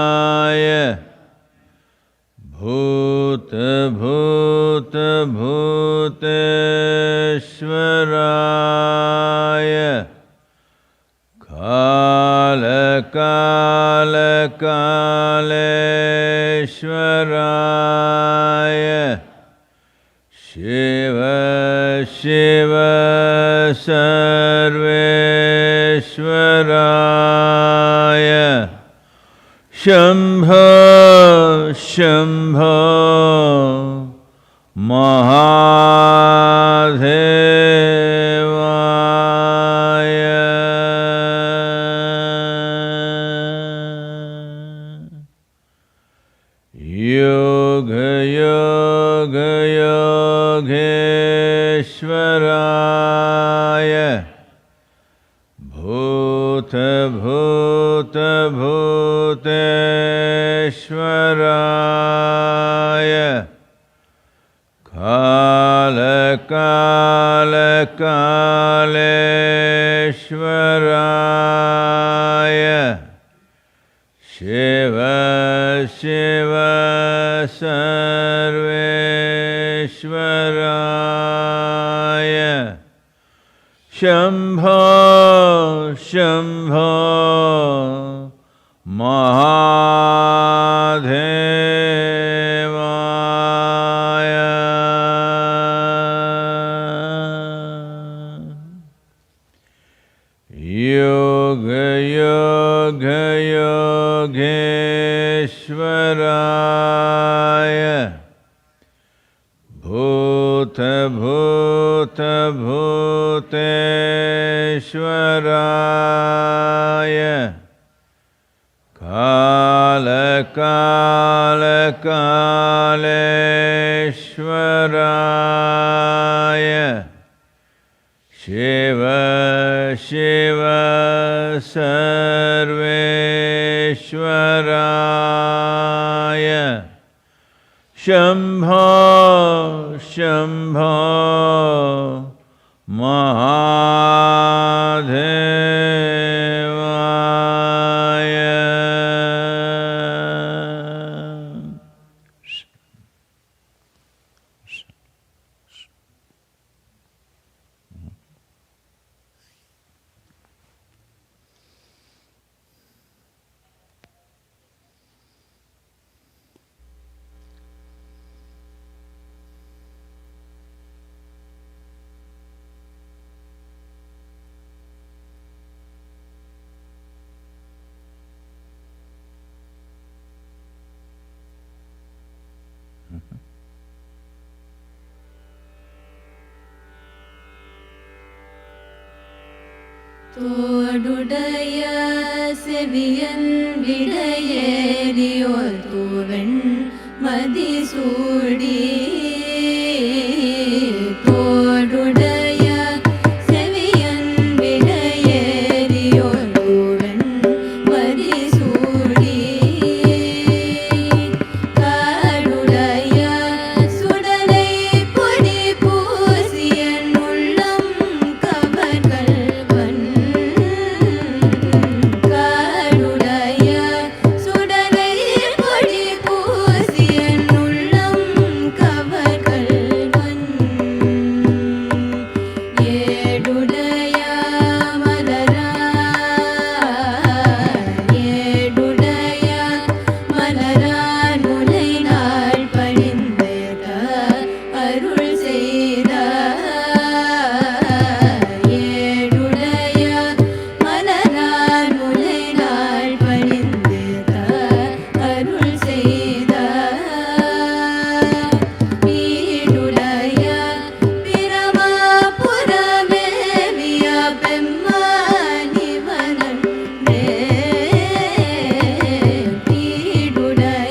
Yogeshwaraya Bhuta Kaleshwaraya Shiva Shiva Sarveshwaraya Shambho Shambho Mahadevaya Yoga Yoga Yogeshwaraya Bhuta Bhuta Bhuteshwaraya Kala Kala Kaleshwaraya Shiva Shiva Sarveshwaraya Shambho Shambho Mahadevaya Yoga Yoga Yogeshwaraya Bhuta Bhuta Bhuteshwaraya Kala Kala Kaleshwaraya Shiva Shiva Sarveshwaraya Shambho Shambho Mahadevaya தோடுடைய செவியன் விடையேறியோர் தூவெண் மதிசூடி தோடுடைய செவியன் விடையேறியோர் தூவெண் மதிசூடி காடுடைய சுடலை பொடி பூசியன் உள்ளம் கவர்கள்வன் காடுடைய சுடலை பொடி பூசியன் உள்ளம் கவர்கள்வன் ஏடுடைய மலரான் முனை நாள் பணிந்தேக அருள் செய்த ஏடுடைய மலரான் முனை நாள் பணிந்தேக அருள் செய்த வீடுடைய பிரமாபுரமேவிய பெம்மானிவனன்றே வீடுடைய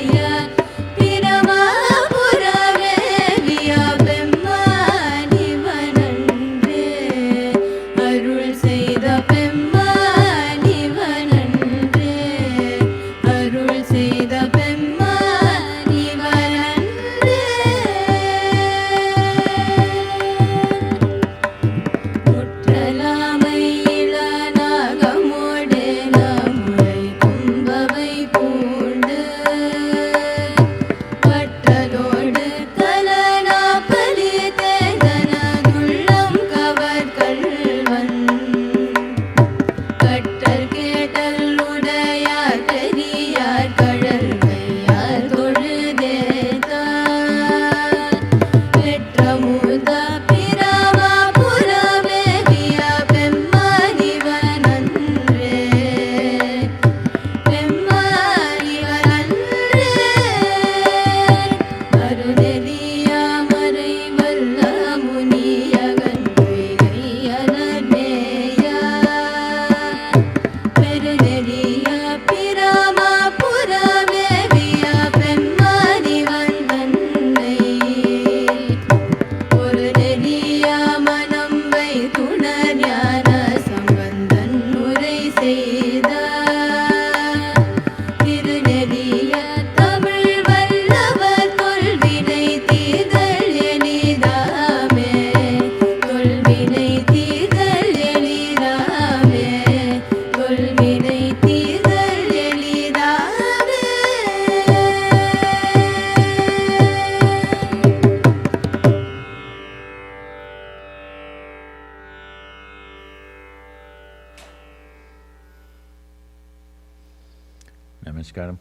Namaskaram.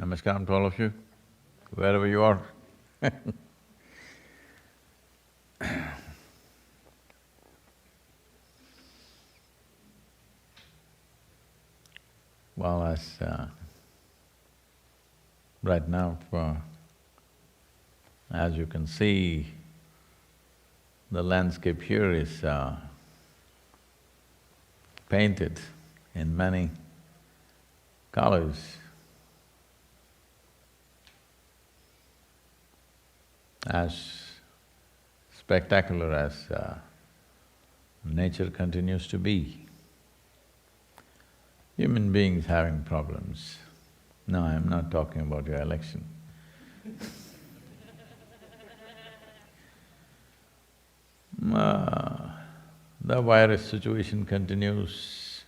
Namaskaram to all of you, wherever you are. Well, right now, as you can see, the landscape here is painted in many colors. As spectacular as nature continues to be, human beings having problems. No, I'm not talking about your election. The virus situation continues,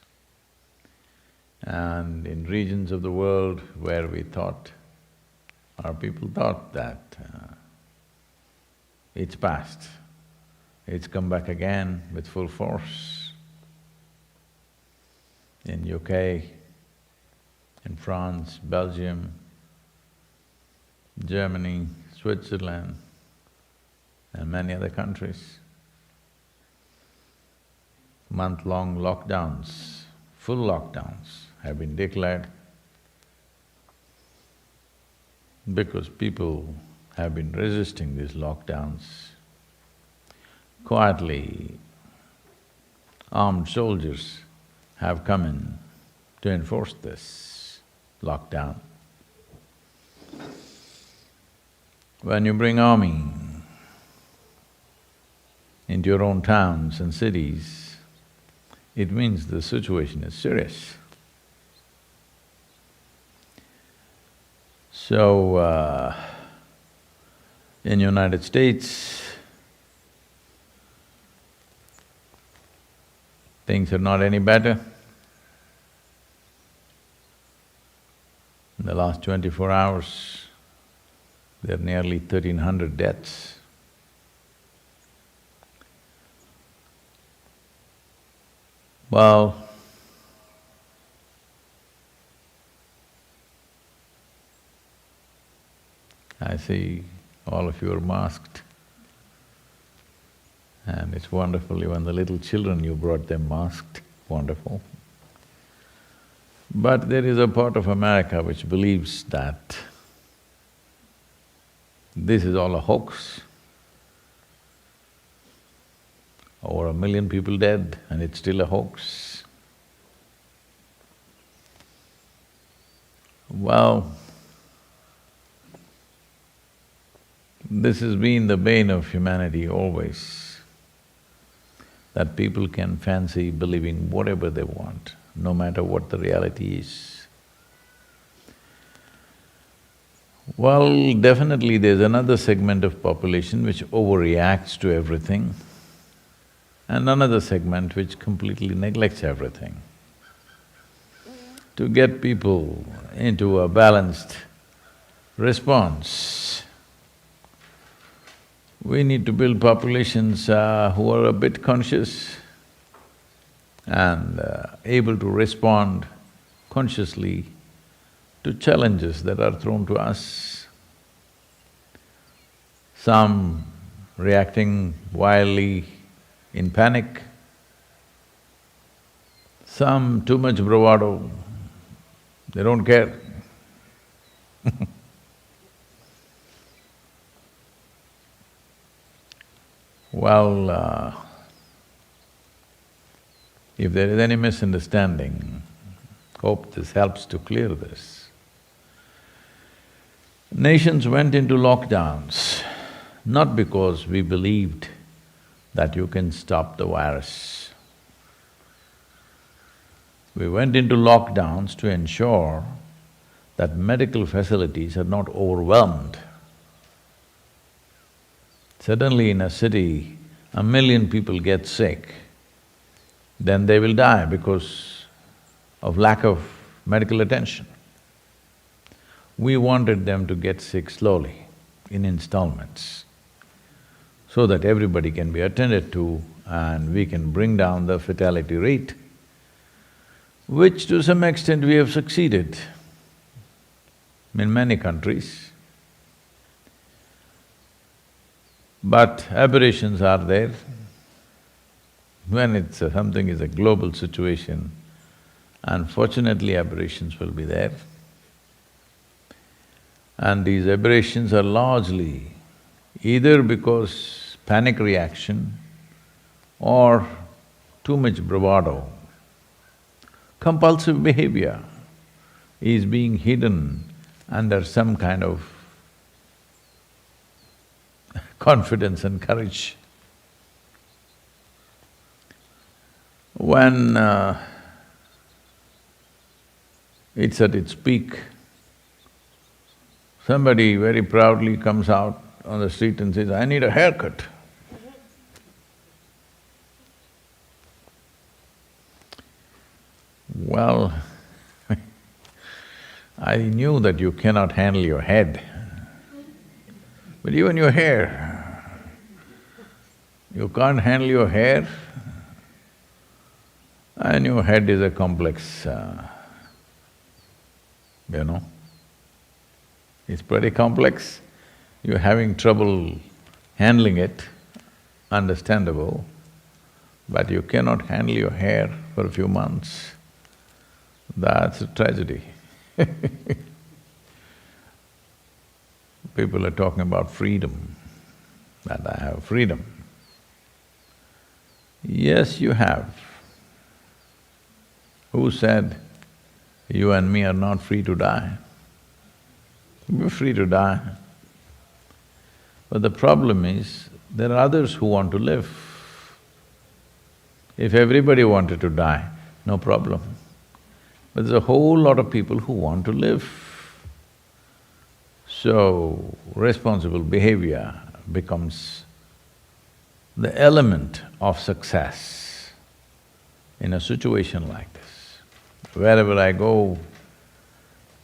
and in regions of the world where we thought, our people thought that it's past, it's come back again with full force. In UK, in France, Belgium, Germany, Switzerland, and many other countries. Month-long lockdowns, full lockdowns have been declared because people have been resisting these lockdowns. Quietly, armed soldiers have come in to enforce this lockdown. When you bring army into your own towns and cities, it means the situation is serious. So, in United States, things are not any better. In the last 24 hours, there are nearly 1,300 deaths. Well, I see all of you are masked, and it's wonderful, even the little children you brought them masked, wonderful. But there is a part of America which believes that this is all a hoax. Over 1 million people dead and it's still a hoax. Well, this has been the bane of humanity always, that people can fancy believing whatever they want, no matter what the reality is. Well, definitely there's another segment of population which overreacts to everything, and another segment which completely neglects everything. To get people into a balanced response, we need to build populations who are a bit conscious and able to respond consciously to challenges that are thrown to us. Some reacting wildly in panic, some too much bravado, they don't care. Well, if there is any misunderstanding, hope this helps to clear this. Nations went into lockdowns not because we believed that you can stop the virus. We went into lockdowns to ensure that medical facilities are not overwhelmed. Suddenly in a city, 1 million people get sick, then they will die because of lack of medical attention. We wanted them to get sick slowly, in installments, so that everybody can be attended to and we can bring down the fatality rate, which to some extent we have succeeded. in many countries. But aberrations are there. When something is a global situation, unfortunately aberrations will be there. And these aberrations are largely either because panic reaction or too much bravado. Compulsive behavior is being hidden under some kind of confidence and courage. When it's at its peak, somebody very proudly comes out on the street and says, "I need a haircut." Well, I knew that you cannot handle your head, but even your hair, you can't handle your hair, and your head is a complex, it's pretty complex. You're having trouble handling it, understandable, but you cannot handle your hair for a few months. That's a tragedy. People are talking about freedom, that I have freedom. Yes, you have. Who said you and me are not free to die? We're free to die. But the problem is, there are others who want to live. If everybody wanted to die, no problem. But there's a whole lot of people who want to live. So, responsible behavior becomes the element of success in a situation like this. Wherever I go,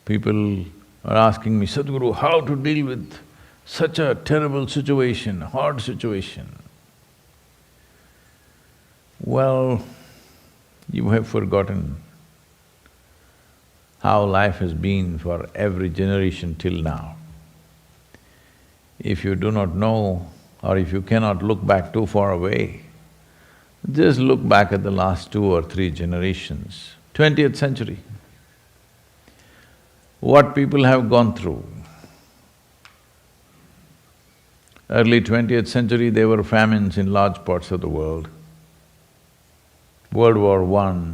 people are asking me, "Sadhguru, how to deal with such a terrible situation, hard situation?" Well, you have forgotten how life has been for every generation till now. If you do not know, or if you cannot look back too far away, just look back at the last 2 or 3 generations, 20th century. What people have gone through. Early 20th century, there were famines in large parts of the world. World War I,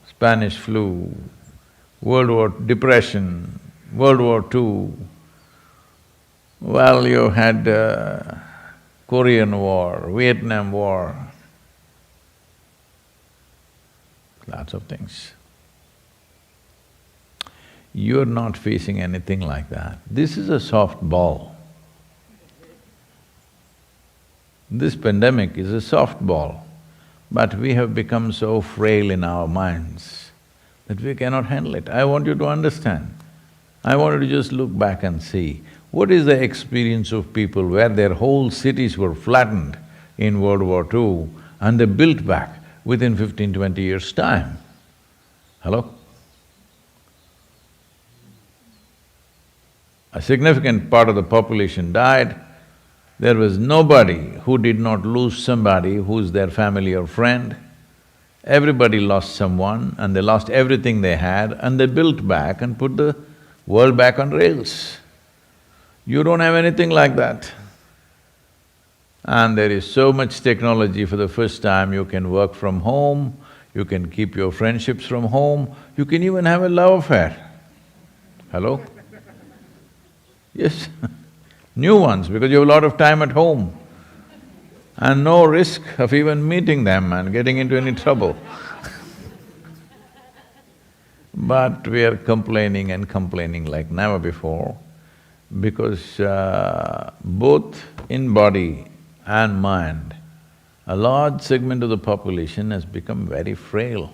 Spanish flu, World War… depression, World War II. Well, you had Korean War, Vietnam War, lots of things. You're not facing anything like that. This is a soft ball. This pandemic is a soft ball, but we have become so frail in our minds that we cannot handle it. I want you to understand. I want you to just look back and see what is the experience of people where their whole cities were flattened in World War II and they built back within 15, 20 years' time. Hello? A significant part of the population died. There was nobody who did not lose somebody who's their family or friend. Everybody lost someone and they lost everything they had and they built back and put the world back on rails. You don't have anything like that. And there is so much technology. For the first time, you can work from home, you can keep your friendships from home, you can even have a love affair. Hello? Yes, new ones, because you have a lot of time at home and no risk of even meeting them and getting into any trouble. But we are complaining and complaining like never before because both in body and mind, a large segment of the population has become very frail.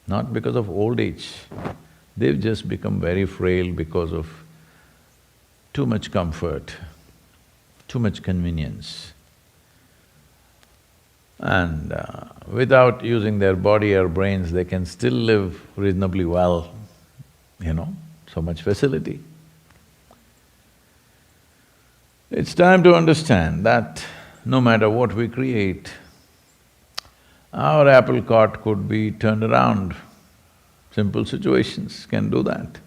Not because of old age, they've just become very frail because of too much comfort, too much convenience. And without using their body or brains, they can still live reasonably well. so much facility. It's time to understand that no matter what we create, our apple cart could be turned around. Simple situations can do that.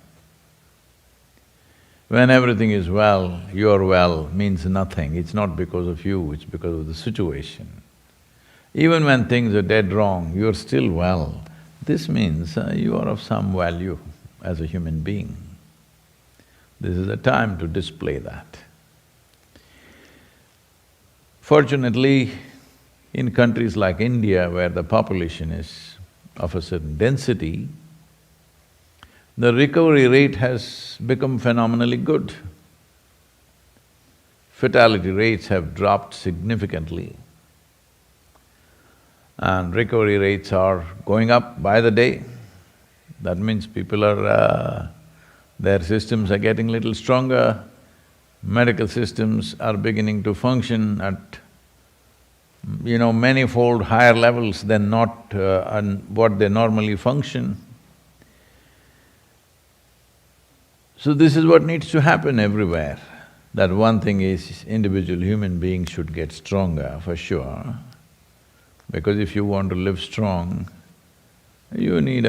When everything is well, you're well means nothing. It's not because of you, it's because of the situation. Even when things are dead wrong, you're still well. This means you are of some value as a human being. This is the time to display that. Fortunately, in countries like India, where the population is of a certain density, the recovery rate has become phenomenally good. Fatality rates have dropped significantly, and recovery rates are going up by the day. That means people are… their systems are getting little stronger, medical systems are beginning to function at many-fold higher levels than what they normally function. So this is what needs to happen everywhere. That one thing is, individual human beings should get stronger for sure, because if you want to live strong, you need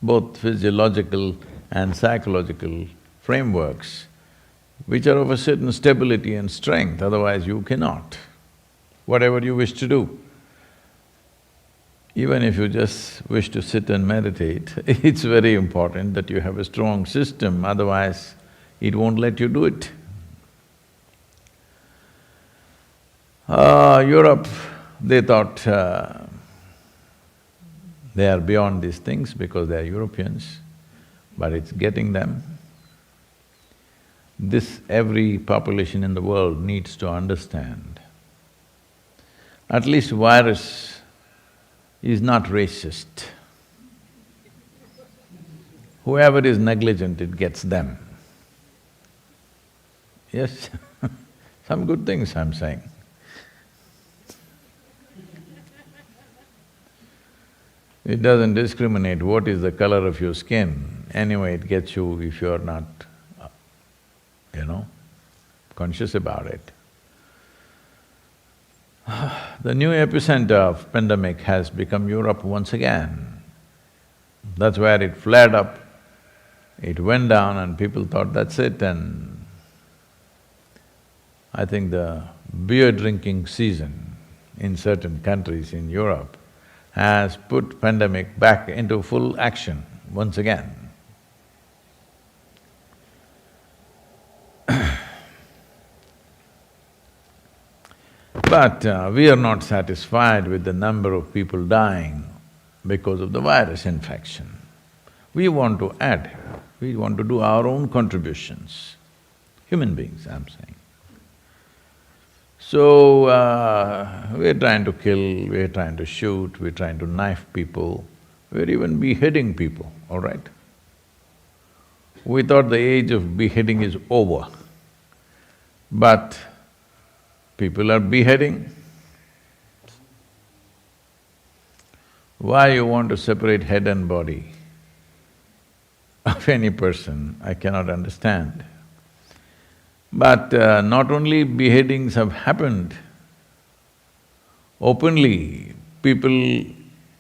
both physiological and psychological frameworks which are of a certain stability and strength, otherwise you cannot. Whatever you wish to do, even if you just wish to sit and meditate, it's very important that you have a strong system, otherwise it won't let you do it. Europe, they thought they are beyond these things because they are Europeans, but it's getting them. Every population in the world needs to understand. At least virus is not racist. Whoever is negligent, it gets them. Yes, some good things I'm saying. It doesn't discriminate what is the color of your skin. Anyway, it gets you if you're not, conscious about it. The new epicenter of pandemic has become Europe once again. That's where it flared up, it went down and people thought that's it, and I think the beer drinking season in certain countries in Europe has put pandemic back into full action once again. But we are not satisfied with the number of people dying because of the virus infection. We want to add, we want to do our own contributions, human beings, I'm saying. So, we're trying to kill, we're trying to shoot, we're trying to knife people, we're even beheading people, all right? We thought the age of beheading is over, but people are beheading. Why you want to separate head and body of any person, I cannot understand. But not only beheadings have happened, openly people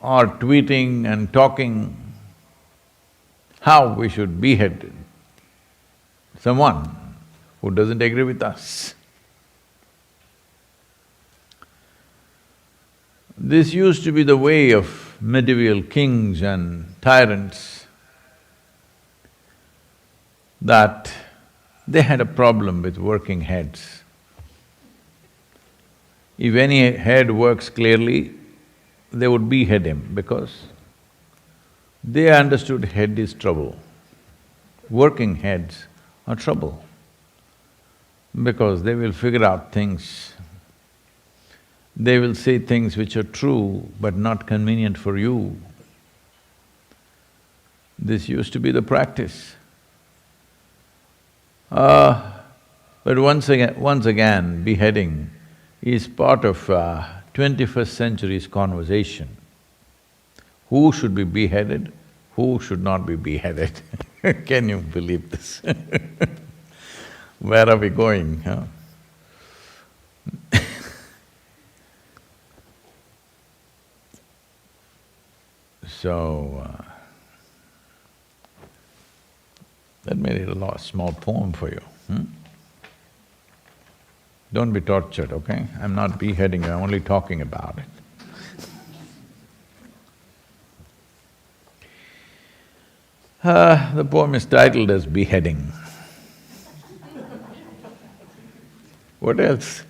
are tweeting and talking how we should behead someone who doesn't agree with us. This used to be the way of medieval kings and tyrants, that they had a problem with working heads. If any head works clearly, they would behead him because they understood head is trouble. Working heads are trouble because they will figure out things. They will say things which are true but not convenient for you. This used to be the practice. But once again, beheading is part of 21st century's conversation. Who should be beheaded, Who should not be beheaded? Can you believe this? Where are we going, huh? So, let me read a small poem for you. Don't be tortured, okay? I'm not beheading you, I'm only talking about it. The poem is titled as Beheading. What else?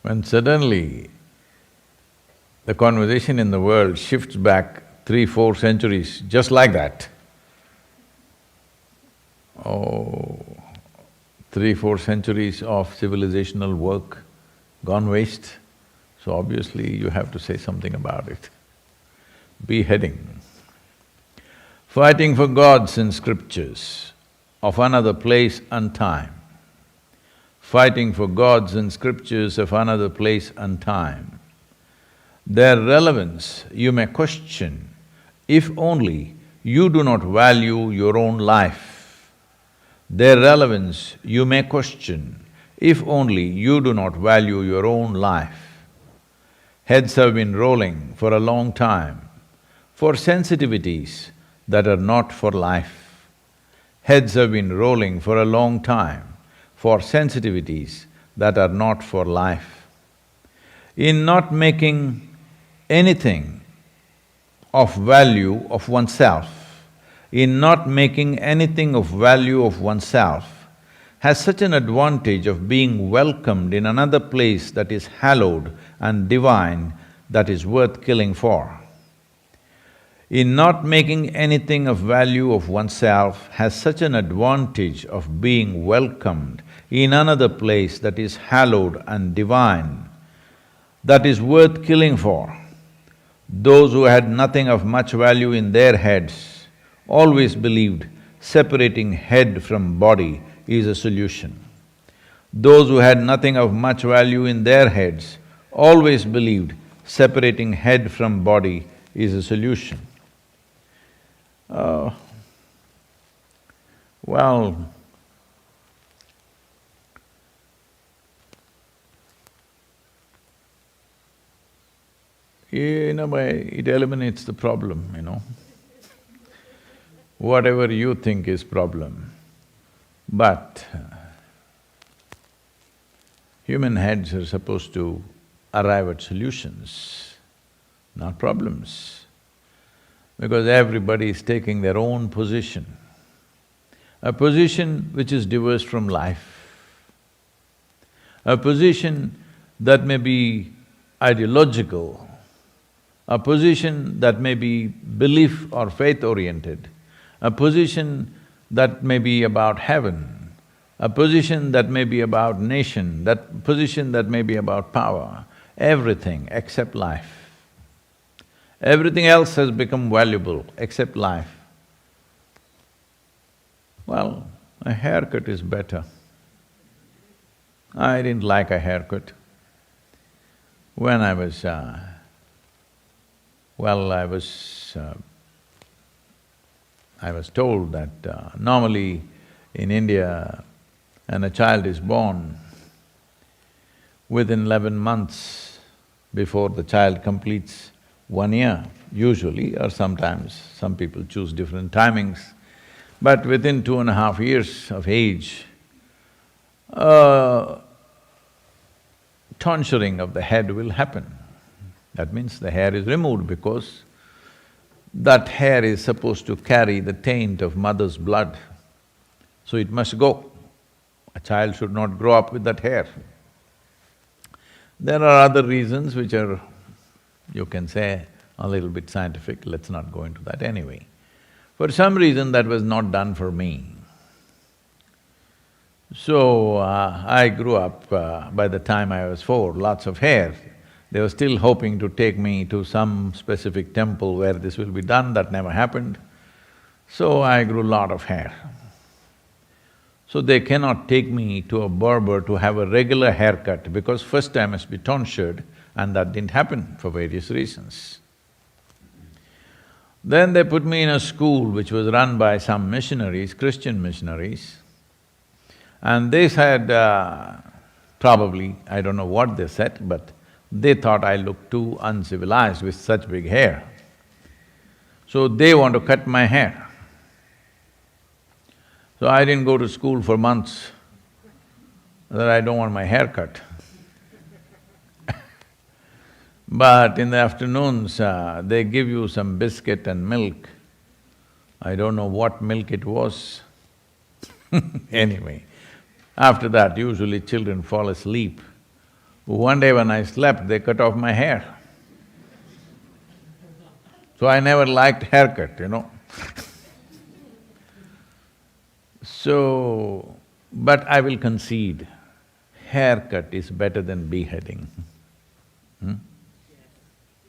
When suddenly the conversation in the world shifts back 3-4 centuries just like that. Oh, 3-4 centuries of civilizational work gone waste, so obviously you have to say something about it. Beheading. Fighting for gods in scriptures of another place and time. Fighting for gods in scriptures of another place and time. Their relevance you may question if only you do not value your own life. Their relevance you may question if only you do not value your own life. Heads have been rolling for a long time for sensitivities that are not for life. Heads have been rolling for a long time for sensitivities that are not for life. In not making anything of value of oneself, in not making anything of value of oneself, has such an advantage of being welcomed in another place that is hallowed and divine, that is worth killing for. In not making anything of value of oneself has such an advantage of being welcomed in another place that is hallowed and divine, that is worth killing for. Those who had nothing of much value in their heads always believed separating head from body is a solution. Those who had nothing of much value in their heads always believed separating head from body is a solution. Well, in a way, it eliminates the problem, you know. Whatever you think is problem, but human heads are supposed to arrive at solutions, not problems. Because everybody is taking their own position, a position which is diverse from life, a position that may be ideological, a position that may be belief or faith-oriented, a position that may be about heaven, a position that may be about nation, that position that may be about power, everything except life. Everything else has become valuable except life. Well, a haircut is better. I didn't like a haircut. When I was… I was told that normally in India, when a child is born, within 11 months before the child completes 1 year, usually, or sometimes some people choose different timings, but within 2.5 years of age, tonsuring of the head will happen. That means the hair is removed because that hair is supposed to carry the taint of mother's blood, so it must go. A child should not grow up with that hair. There are other reasons which are, you can say, a little bit scientific, let's not go into that anyway. For some reason that was not done for me. So, I grew up, by the time I was 4, lots of hair. They were still hoping to take me to some specific temple where this will be done, that never happened. So I grew a lot of hair. So they cannot take me to a barber to have a regular haircut because first I must be tonsured, and that didn't happen for various reasons. Then they put me in a school which was run by some missionaries, Christian missionaries, and they said, probably, I don't know what they said, but they thought I looked too uncivilized with such big hair. So they want to cut my hair. So I didn't go to school for months, that I don't want my hair cut. But in the afternoons, they give you some biscuit and milk. I don't know what milk it was. Anyway, after that, usually children fall asleep. One day when I slept, they cut off my hair. So I never liked haircut, you know. So, but I will concede, haircut is better than beheading.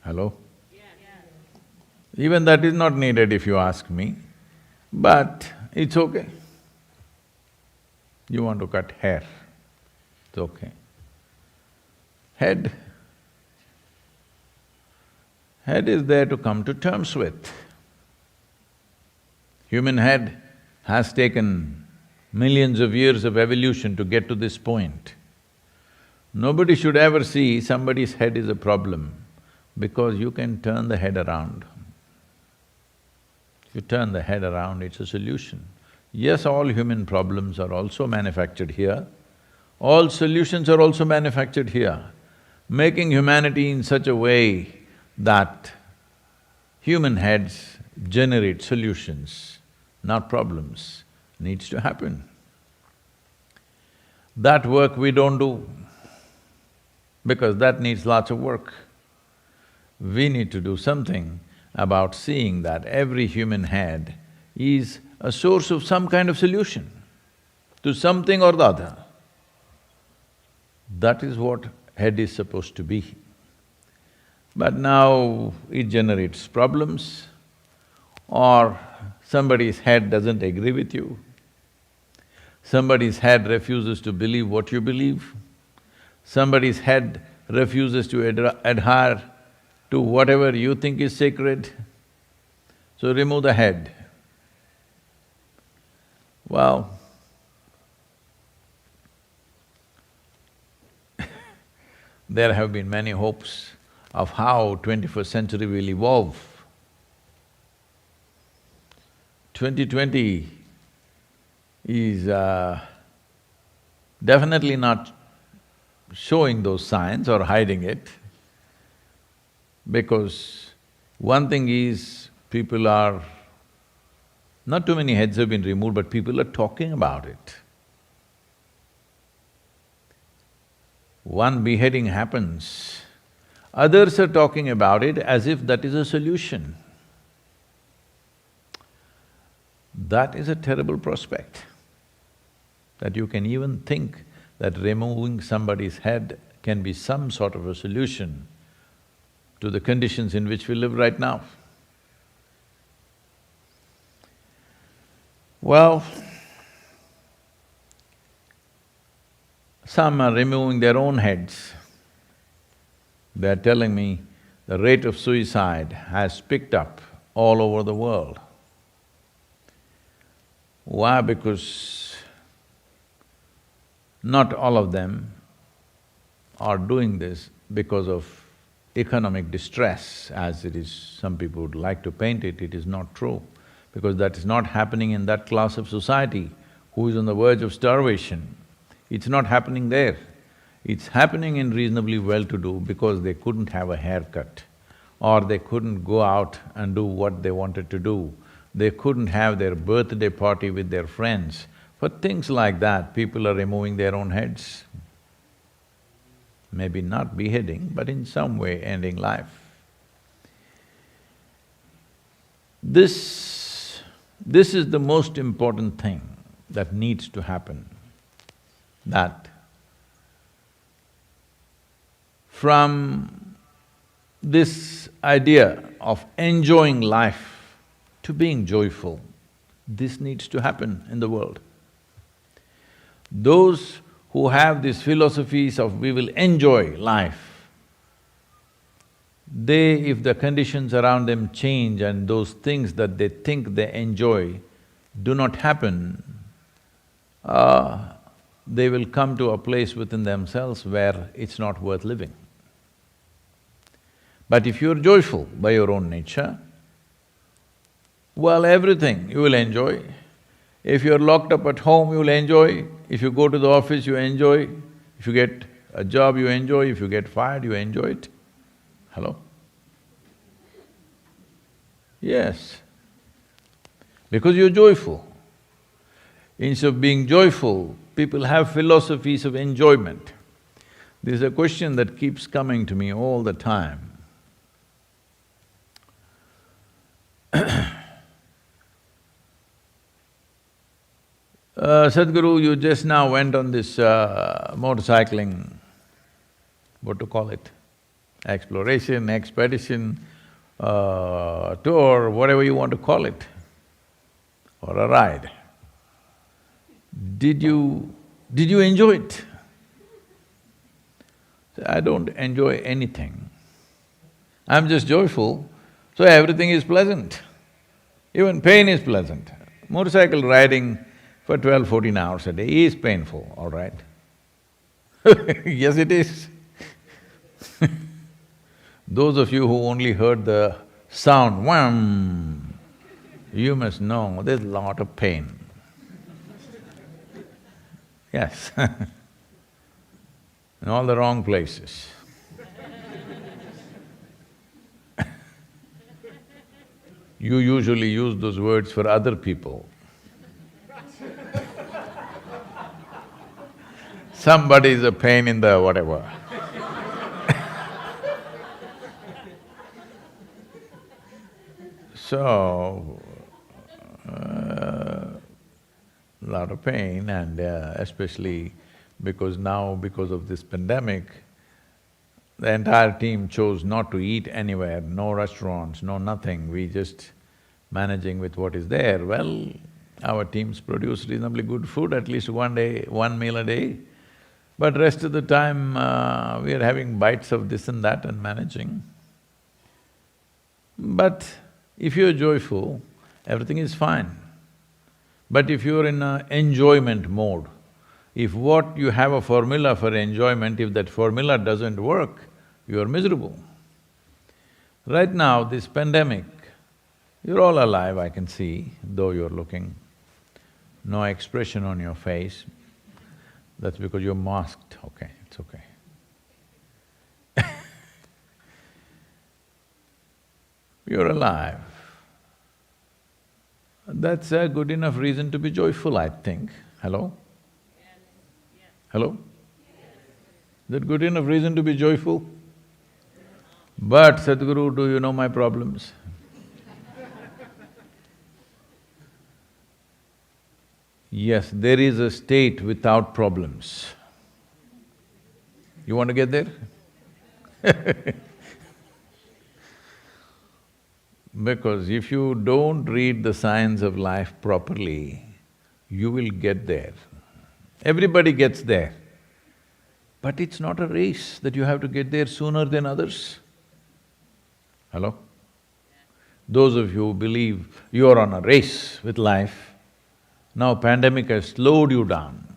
Hello? Even that is not needed if you ask me, but it's okay. You want to cut hair, it's okay. Head is there to come to terms with. Human head has taken millions of years of evolution to get to this point. Nobody should ever see somebody's head is a problem, because you can turn the head around. If you turn the head around, it's a solution. Yes, all human problems are also manufactured here, all solutions are also manufactured here. Making humanity in such a way that human heads generate solutions, not problems, needs to happen. That work we don't do, because that needs lots of work. We need to do something about seeing that every human head is a source of some kind of solution to something or the other. That is what head is supposed to be. But now it generates problems, or somebody's head doesn't agree with you, somebody's head refuses to believe what you believe, somebody's head refuses to adhere to whatever you think is sacred. So remove the head. Well, there have been many hopes of how 21st century will evolve. 2020 is definitely not showing those signs or hiding it, because one thing is, people are… not too many heads have been removed, but people are talking about it. One beheading happens, others are talking about it as if that is a solution. That is a terrible prospect, that you can even think that removing somebody's head can be some sort of a solution to the conditions in which we live right now. Well, some are removing their own heads. They're telling me the rate of suicide has picked up all over the world. Why? Because not all of them are doing this because of economic distress, as it is… some people would like to paint it. It is not true, because that is not happening in that class of society who is on the verge of starvation. It's not happening there. It's happening in reasonably well-to-do because they couldn't have a haircut, or they couldn't go out and do what they wanted to do. They couldn't have their birthday party with their friends. For things like that, people are removing their own heads. Maybe not beheading, but in some way ending life. This is the most important thing that needs to happen, that from this idea of enjoying life to being joyful, this needs to happen in the world. Those who have these philosophies of we will enjoy life, if the conditions around them change and those things that they think they enjoy do not happen, they will come to a place within themselves where it's not worth living. But if you're joyful by your own nature, well, everything you will enjoy. If you're locked up at home, you'll enjoy. If you go to the office, you enjoy. If you get a job, you enjoy. If you get fired, you enjoy it. Hello? Yes. Because you're joyful. Instead of being joyful, people have philosophies of enjoyment. This is a question that keeps coming to me all the time. Sadhguru, you just now went on this motorcycling, what to call it, exploration, expedition, tour, whatever you want to call it, or a ride. Did you enjoy it? I don't enjoy anything. I'm just joyful, so everything is pleasant. Even pain is pleasant. Motorcycle riding for 12, 14 hours a day is painful, all right? Yes, it is. Those of you who only heard the sound, wham, you must know there's a lot of pain. Yes. In all the wrong places. You usually use those words for other people. Somebody is a pain in the whatever. So, lot of pain and especially because now, because of this pandemic, the entire team chose not to eat anywhere, no restaurants, no nothing, we just managing with what is there. Well, our teams produce reasonably good food, at least one meal a day. But rest of the time, we are having bites of this and that and managing. But if you're joyful, everything is fine. But if you're in a enjoyment mode, if what you have a formula for enjoyment, if that formula doesn't work, you're miserable. Right now, this pandemic, you're all alive, I can see, though you're looking, no expression on your face. That's because you're masked, okay, it's okay. You're alive. That's a good enough reason to be joyful, I think. Hello? Hello? Is that good enough reason to be joyful? But Sadhguru, do you know my problems? Yes, there is a state without problems. You want to get there? Because if you don't read the science of life properly, you will get there. Everybody gets there. But it's not a race that you have to get there sooner than others. Hello? Those of you who believe you are on a race with life, now pandemic has slowed you down.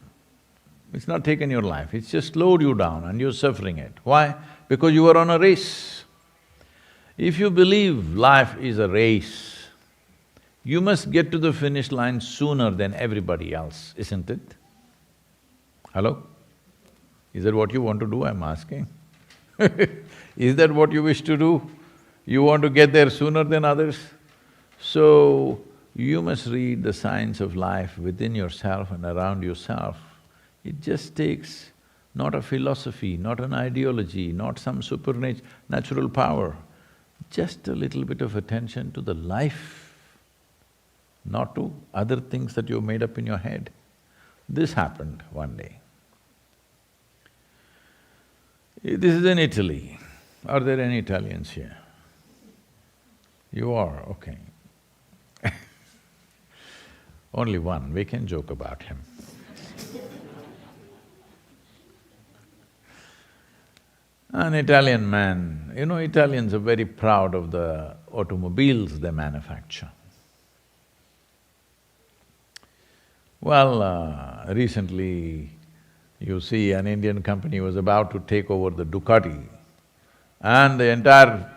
It's not taken your life, it's just slowed you down and you're suffering it. Why? Because you are on a race. If you believe life is a race, you must get to the finish line sooner than everybody else, isn't it? Hello? Is that what you want to do, I'm asking? Is that what you wish to do? You want to get there sooner than others? So, you must read the science of life within yourself and around yourself. It just takes not a philosophy, not an ideology, not some supernatural power, just a little bit of attention to the life, not to other things that you made up in your head. This happened one day. This is in Italy. Are there any Italians here? You are, okay. Only one, we can joke about him. An Italian man, Italians are very proud of the automobiles they manufacture. Well, recently you see an Indian company was about to take over the Ducati and the entire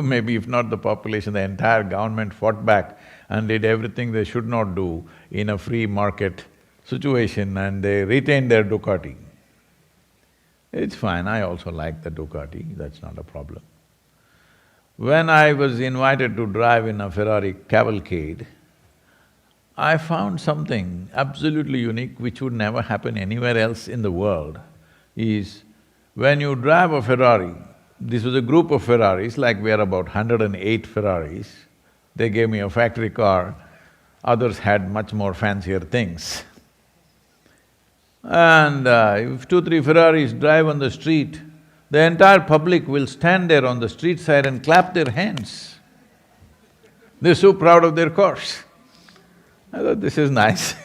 maybe if not the population, the entire government fought back and did everything they should not do in a free market situation and they retained their Ducati. It's fine, I also like the Ducati, that's not a problem. When I was invited to drive in a Ferrari cavalcade, I found something absolutely unique which would never happen anywhere else in the world, is when you drive a Ferrari, this was a group of Ferraris, like we are about 108 Ferraris. They gave me a factory car, others had much more fancier things. And if 2, 3 Ferraris drive on the street, the entire public will stand there on the street side and clap their hands. They're so proud of their cars. I thought, this is nice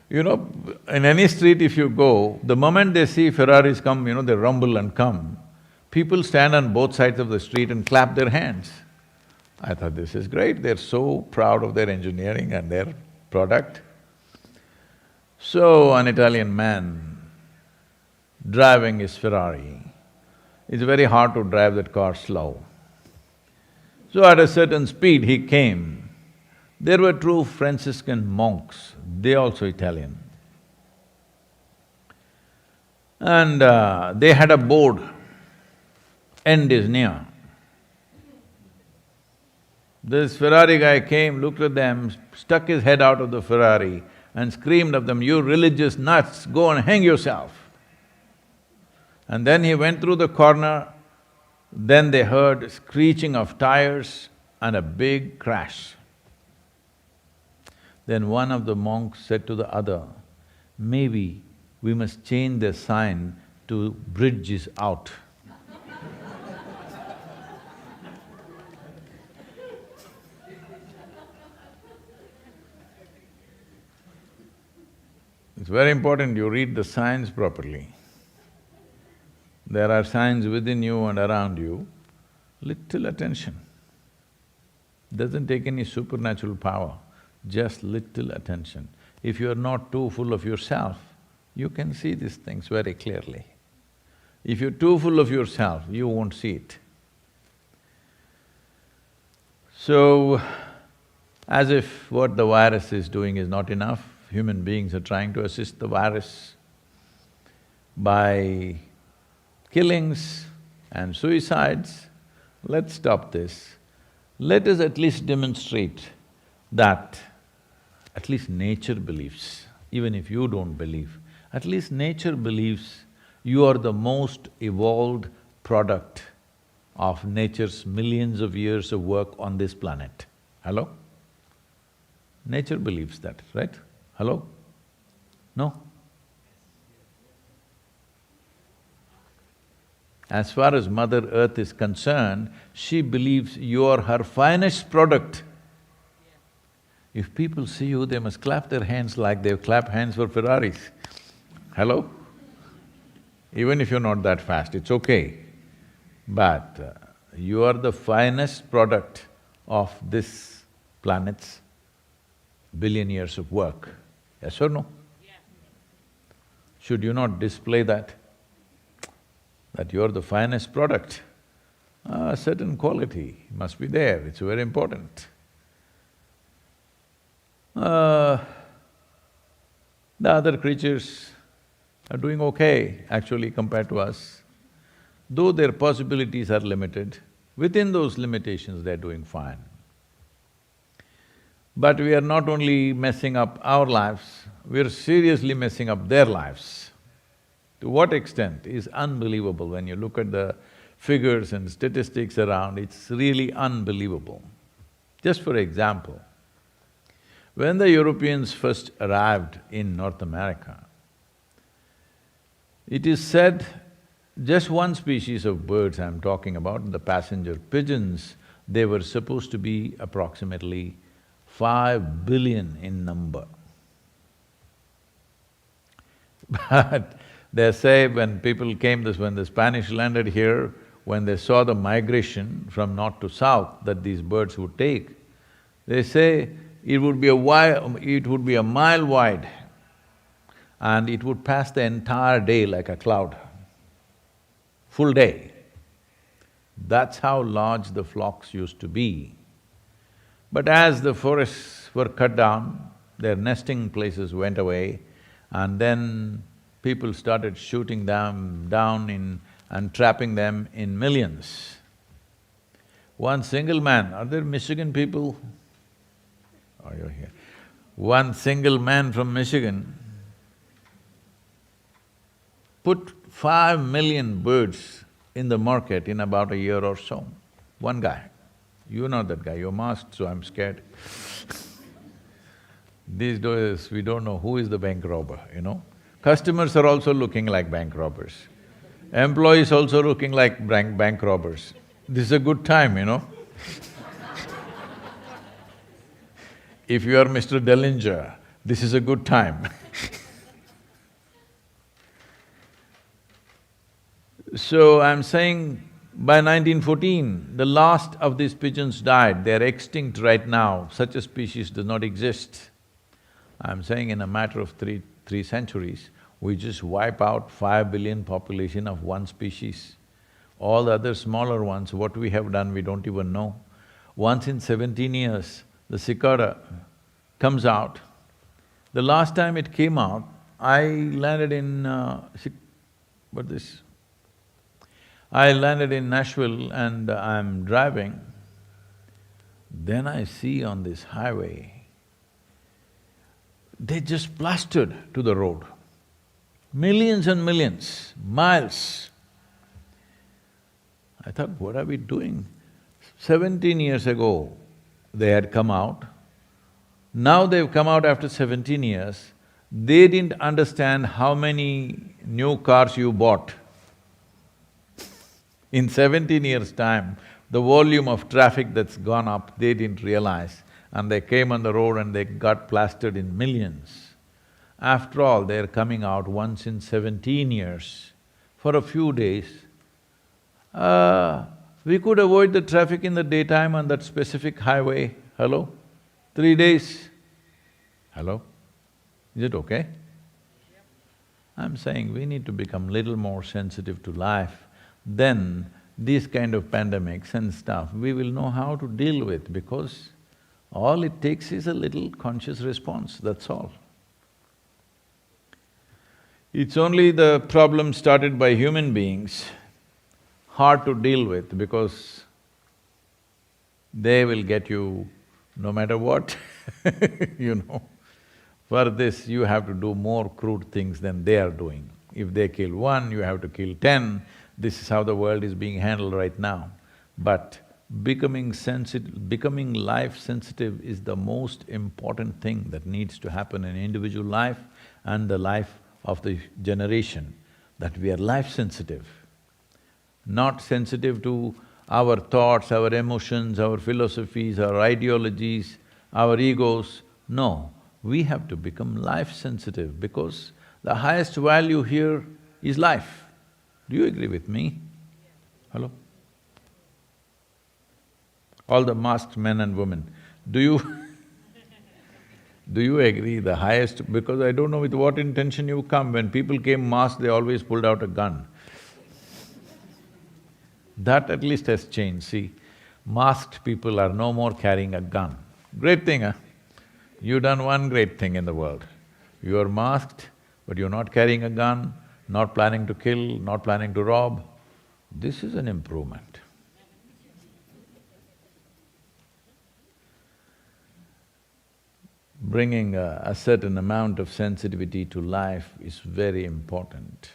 in any street if you go, the moment they see Ferraris come, they rumble and come, people stand on both sides of the street and clap their hands. I thought, this is great, they're so proud of their engineering and their product. So, an Italian man driving his Ferrari, it's very hard to drive that car slow. So at a certain speed he came. There were two Franciscan monks, they also Italian. And they had a board, end is near. This Ferrari guy came, looked at them, stuck his head out of the Ferrari and screamed at them, "You religious nuts, go and hang yourself." And then he went through the corner, then they heard screeching of tires and a big crash. Then one of the monks said to the other, "Maybe we must change the sign to 'Bridge is out.'" It's very important you read the signs properly. There are signs within you and around you, little attention. Doesn't take any supernatural power, just little attention. If you're not too full of yourself, you can see these things very clearly. If you're too full of yourself, you won't see it. So, as if what the virus is doing is not enough, human beings are trying to assist the virus by killings and suicides. Let's stop this. Let us at least demonstrate that at least nature believes, even if you don't believe, at least nature believes you are the most evolved product of nature's millions of years of work on this planet. Hello? Nature believes that, right? Hello? No? As far as Mother Earth is concerned, she believes you are her finest product. If people see you, they must clap their hands like they clap hands for Ferraris. Hello? Even if you're not that fast, it's okay. But you are the finest product of this planet's billion years of work. Yes or no? Should you not display that? That you're the finest product? A certain quality must be there, it's very important. The other creatures are doing okay actually compared to us. Though their possibilities are limited, within those limitations they're doing fine. But we are not only messing up our lives, we're seriously messing up their lives. To what extent is unbelievable. When you look at the figures and statistics around, it's really unbelievable. Just for example, when the Europeans first arrived in North America, it is said just one species of birds I'm talking about, the passenger pigeons, they were supposed to be approximately 5 billion in number. But They say when people came when the Spanish landed here, when they saw the migration from north to south that these birds would take, they say it would be a mile wide and it would pass the entire day like a cloud, full day. That's how large the flocks used to be. But as the forests were cut down, their nesting places went away, and then people started shooting them down and trapping them in millions. One single man, are there Michigan people? Oh, you're here. One single man from Michigan put 5 million birds in the market in about a year or so. One guy. You know that guy, you're masked, so I'm scared. These days, we don't know who is the bank robber, you know. Customers are also looking like bank robbers. Employees also looking like bank robbers. This is a good time, you know. If you are Mr. Dellinger, this is a good time. So I'm saying, by 1914, the last of these pigeons died, they're extinct right now, such a species does not exist. I'm saying in a matter of three centuries, we just wipe out 5 billion population of one species. All the other smaller ones, what we have done, we don't even know. Once in 17 years, the cicada comes out. The last time it came out, I landed in I landed in Nashville and I'm driving. Then I see on this highway, they just plastered to the road. Millions and millions, miles. I thought, what are we doing? 17 years ago, they had come out. Now they've come out after 17 years. They didn't understand how many new cars you bought. In 17 years' time, the volume of traffic that's gone up, they didn't realize, and they came on the road and they got plastered in millions. After all, they're coming out once in 17 years for a few days. We could avoid the traffic in the daytime on that specific highway, hello? 3 days, hello? Is it okay? I'm saying we need to become little more sensitive to life. Then these kind of pandemics and stuff, we will know how to deal with, because all it takes is a little conscious response, that's all. It's only the problem started by human beings, hard to deal with because they will get you no matter what, you know. For this, you have to do more crude things than they are doing. If they kill one, you have to kill 10. This is how the world is being handled right now. But becoming life-sensitive is the most important thing that needs to happen in individual life and the life of the generation, that we are life-sensitive. Not sensitive to our thoughts, our emotions, our philosophies, our ideologies, our egos. No, we have to become life-sensitive because the highest value here is life. Do you agree with me? Hello? All the masked men and women, do you agree the highest… because I don't know with what intention you come, when people came masked, they always pulled out a gun. That at least has changed, see. Masked people are no more carrying a gun. Great thing, huh? You've done one great thing in the world. You are masked, but you're not carrying a gun, not planning to kill, not planning to rob. This is an improvement. Bringing a certain amount of sensitivity to life is very important,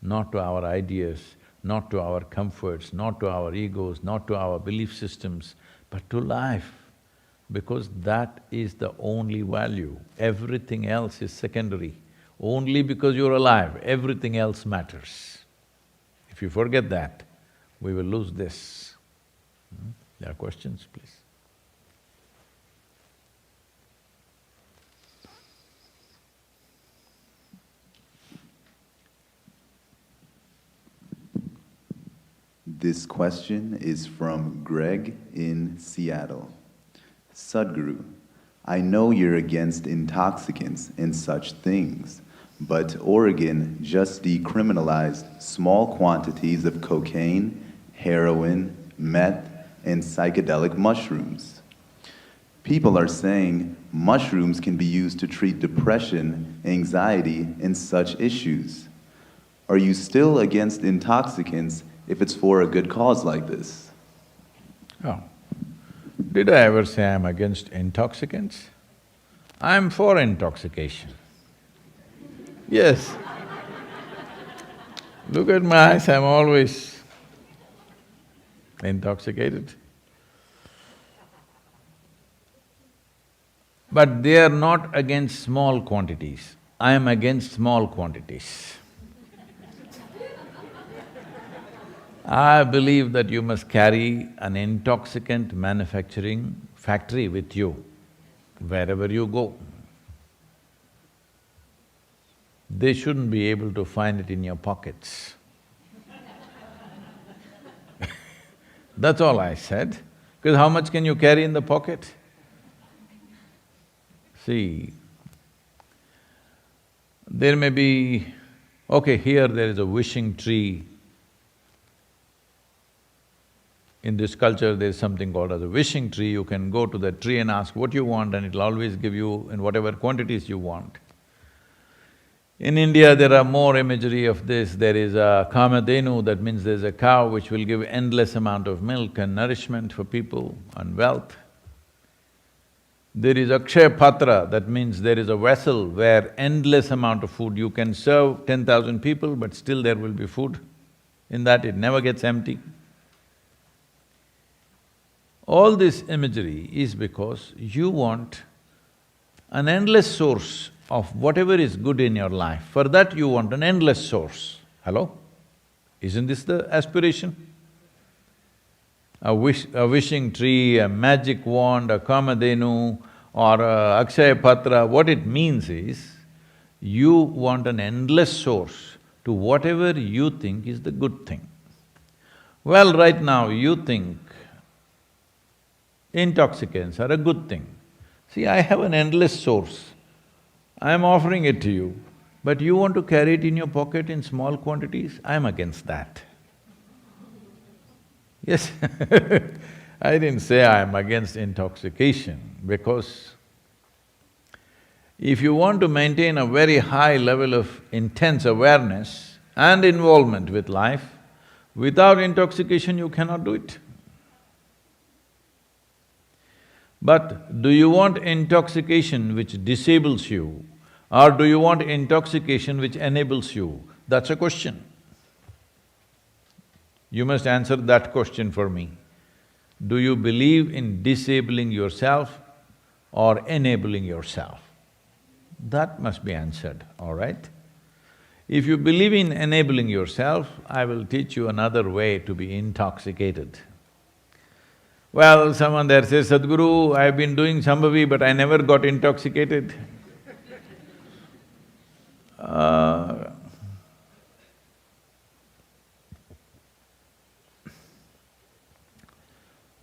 not to our ideas, not to our comforts, not to our egos, not to our belief systems, but to life, because that is the only value. Everything else is secondary. Only because you're alive, everything else matters. If you forget that, we will lose this. There are questions, please? This question is from Greg in Seattle. Sadhguru, I know you're against intoxicants and such things, but Oregon just decriminalized small quantities of cocaine, heroin, meth, and psychedelic mushrooms. People are saying mushrooms can be used to treat depression, anxiety, and such issues. Are you still against intoxicants if it's for a good cause like this? Oh. Did I ever say I'm against intoxicants? I'm for intoxication. Yes. Look at my eyes, I'm always intoxicated. But they are not against small quantities. I am against small quantities. I believe that you must carry an intoxicant manufacturing factory with you wherever you go. They shouldn't be able to find it in your pockets. That's all I said, because how much can you carry in the pocket? See, there may be… okay, here there is a wishing tree. In this culture, there is something called as a wishing tree. You can go to the tree and ask what you want and it'll always give you in whatever quantities you want. In India, there are more imagery of this. There is a kamadhenu, that means there's a cow which will give endless amount of milk and nourishment for people and wealth. There is akshaya patra, that means there is a vessel where endless amount of food, you can serve 10,000 people but still there will be food. In that it never gets empty. All this imagery is because you want an endless source of whatever is good in your life. For that you want an endless source. Hello? Isn't this the aspiration? A wishing tree, a magic wand, a kamadhenu or a akshaya patra, what it means is, you want an endless source to whatever you think is the good thing. Well, right now you think intoxicants are a good thing. See, I have an endless source, I am offering it to you, but you want to carry it in your pocket in small quantities, I am against that. Yes, I didn't say I am against intoxication, because if you want to maintain a very high level of intense awareness and involvement with life, without intoxication you cannot do it. But do you want intoxication which disables you, or do you want intoxication which enables you? That's a question. You must answer that question for me. Do you believe in disabling yourself or enabling yourself? That must be answered, all right? If you believe in enabling yourself, I will teach you another way to be intoxicated. Well, someone there says, Sadhguru, I've been doing Shambhavi but I never got intoxicated.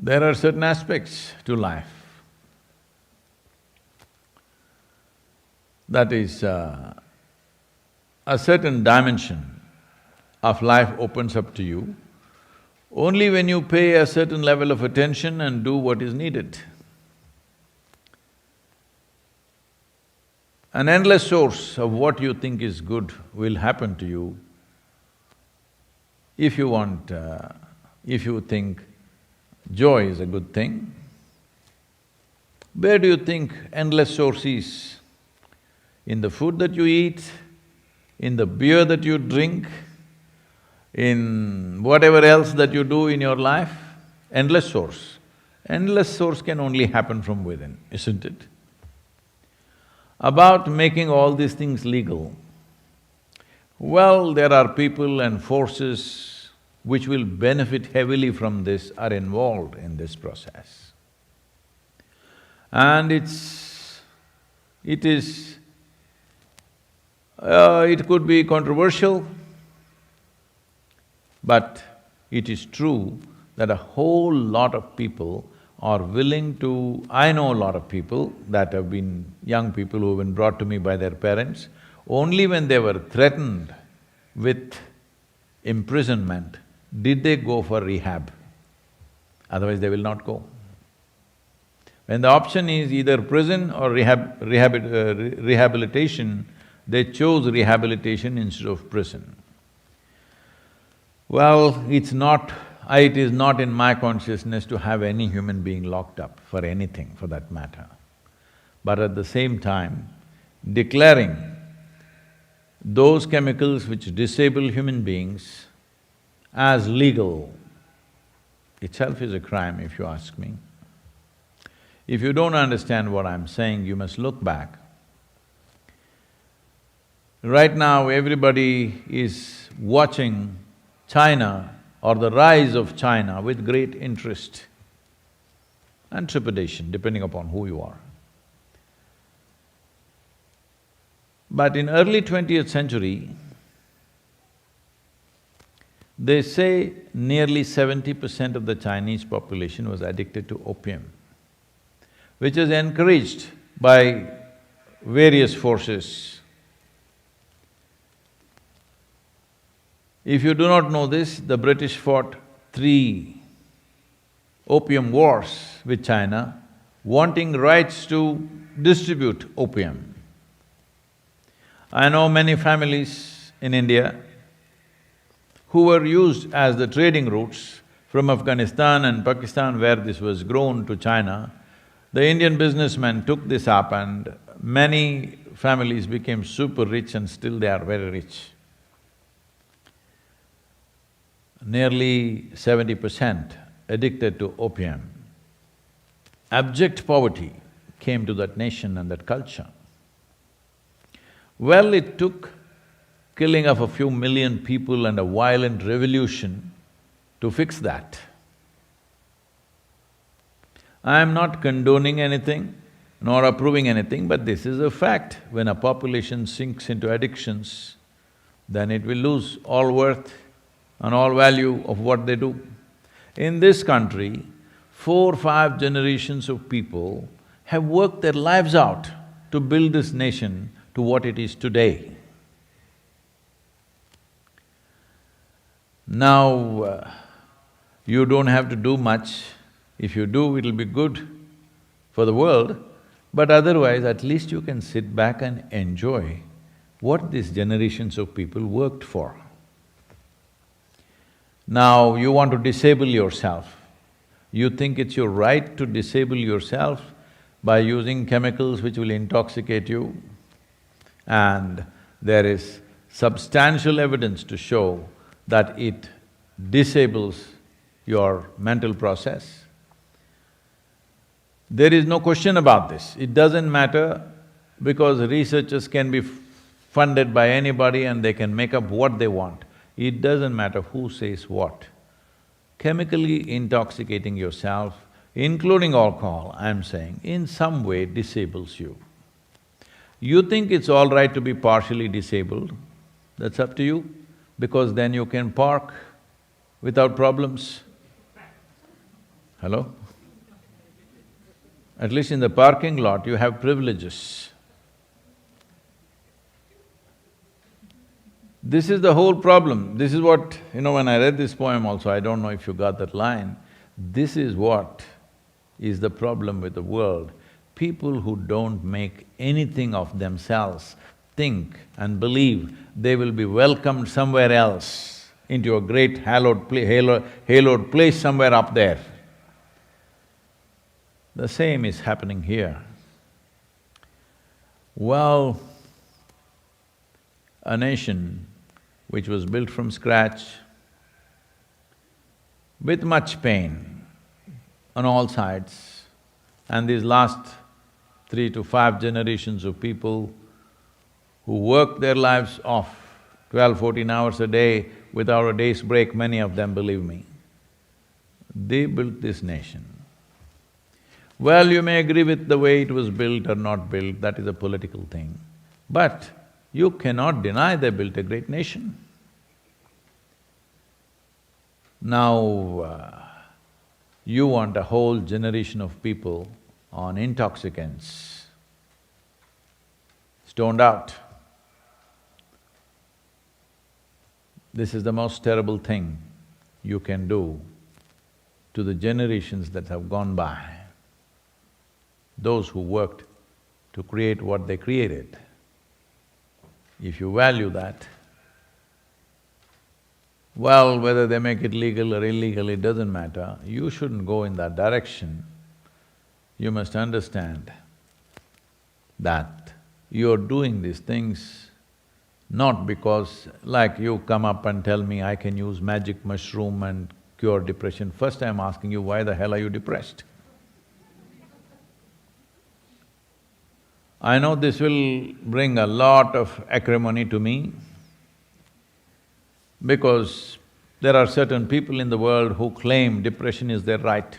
There are certain aspects to life. That is, a certain dimension of life opens up to you only when you pay a certain level of attention and do what is needed. An endless source of what you think is good will happen to you if you want… if you think joy is a good thing. Where do you think endless source is? In the food that you eat, in the beer that you drink, in whatever else that you do in your life? Endless source. Endless source can only happen from within, isn't it? About making all these things legal, well, there are people and forces which will benefit heavily from this are involved in this process. And it could be controversial, but it is true that a whole lot of people are willing to… I know a lot of people that have been… young people who have been brought to me by their parents, only when they were threatened with imprisonment did they go for rehab, otherwise they will not go. When the option is either prison or rehabilitation, they chose rehabilitation instead of prison. Well, it is not in my consciousness to have any human being locked up for anything, for that matter. But at the same time, declaring those chemicals which disable human beings as legal itself is a crime, if you ask me. If you don't understand what I'm saying, you must look back. Right now, everybody is watching China or the rise of China with great interest and trepidation, depending upon who you are. But in early 20th century, they say nearly 70% of the Chinese population was addicted to opium, which is encouraged by various forces. If you do not know this, the British fought 3 opium wars with China, wanting rights to distribute opium. I know many families in India who were used as the trading routes from Afghanistan and Pakistan, where this was grown, to China. The Indian businessmen took this up and many families became super rich and still they are very rich. Nearly 70% addicted to opium. Abject poverty came to that nation and that culture. Well, it took killing of a few million people and a violent revolution to fix that. I am not condoning anything, nor approving anything, but this is a fact. When a population sinks into addictions, then it will lose all worth and all value of what they do. In this country, 4, 5 generations of people have worked their lives out to build this nation to what it is today. Now, you don't have to do much. If you do, it'll be good for the world, but otherwise at least you can sit back and enjoy what these generations of people worked for. Now, you want to disable yourself. You think it's your right to disable yourself by using chemicals which will intoxicate you, and there is substantial evidence to show that it disables your mental process. There is no question about this. It doesn't matter because researchers can be funded by anybody and they can make up what they want. It doesn't matter who says what. Chemically intoxicating yourself, including alcohol, I'm saying, in some way disables you. You think it's all right to be partially disabled, that's up to you, because then you can park without problems. Hello? At least in the parking lot, you have privileges. This is the whole problem. This is what… when I read this poem also, I don't know if you got that line, this is what is the problem with the world. People who don't make anything of themselves think and believe they will be welcomed somewhere else into a great hallowed place somewhere up there. The same is happening here. Well, a nation which was built from scratch with much pain on all sides, and these last 3 to 5 generations of people who worked their lives off 12, 14 hours a day without a day's break, many of them, believe me, they built this nation. Well, you may agree with the way it was built or not built, that is a political thing, but you cannot deny they built a great nation. Now, you want a whole generation of people on intoxicants, stoned out. This is the most terrible thing you can do to the generations that have gone by, those who worked to create what they created. If you value that, well, whether they make it legal or illegal, it doesn't matter. You shouldn't go in that direction. You must understand that you're doing these things not because, like you come up and tell me, I can use magic mushroom and cure depression. First I'm asking you, why the hell are you depressed? I know this will bring a lot of acrimony to me, because there are certain people in the world who claim depression is their right.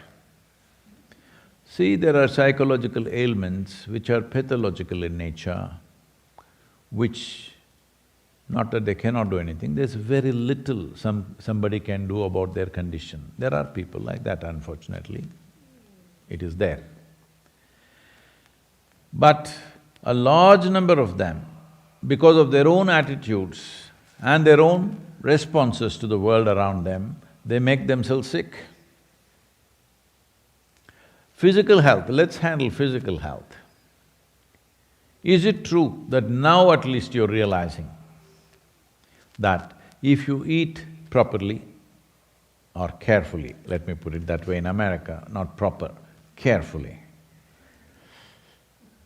See, there are psychological ailments which are pathological in nature, which, not that they cannot do anything, there's very little somebody can do about their condition. There are people like that, unfortunately. It is there. But a large number of them, because of their own attitudes and their own responses to the world around them, they make themselves sick. Physical health, let's handle physical health. Is it true that now at least you're realizing that if you eat properly or carefully, let me put it that way in America, not proper, carefully,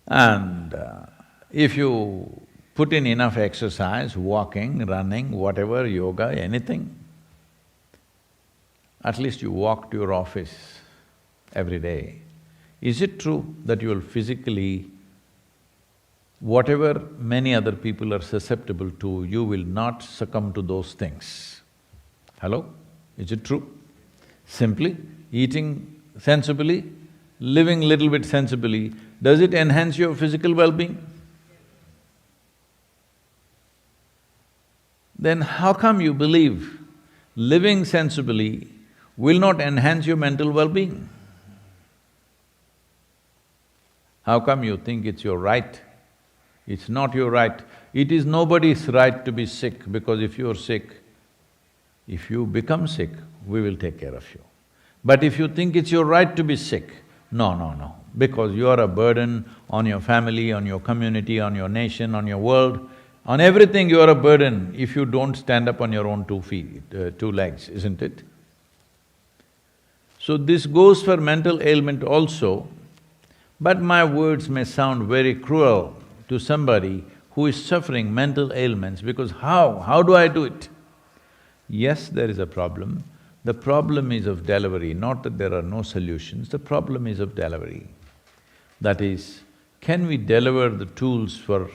and if you put in enough exercise, walking, running, whatever, yoga, anything, at least you walk to your office every day. Is it true that you will physically, whatever many other people are susceptible to, you will not succumb to those things? Hello? Is it true? Simply eating sensibly, living little bit sensibly, does it enhance your physical well-being? Then how come you believe living sensibly will not enhance your mental well-being? How come you think it's your right? It's not your right. It is nobody's right to be sick, because if you're sick, if you become sick, we will take care of you. But if you think it's your right to be sick, no, because you are a burden on your family, on your community, on your nation, on your world, on everything you are a burden if you don't stand up on your own 2 feet, 2 legs, isn't it? So this goes for mental ailment also, but my words may sound very cruel to somebody who is suffering mental ailments, because how? How do I do it? Yes, there is a problem. The problem is of delivery, not that there are no solutions, the problem is of delivery. That is, can we deliver the tools for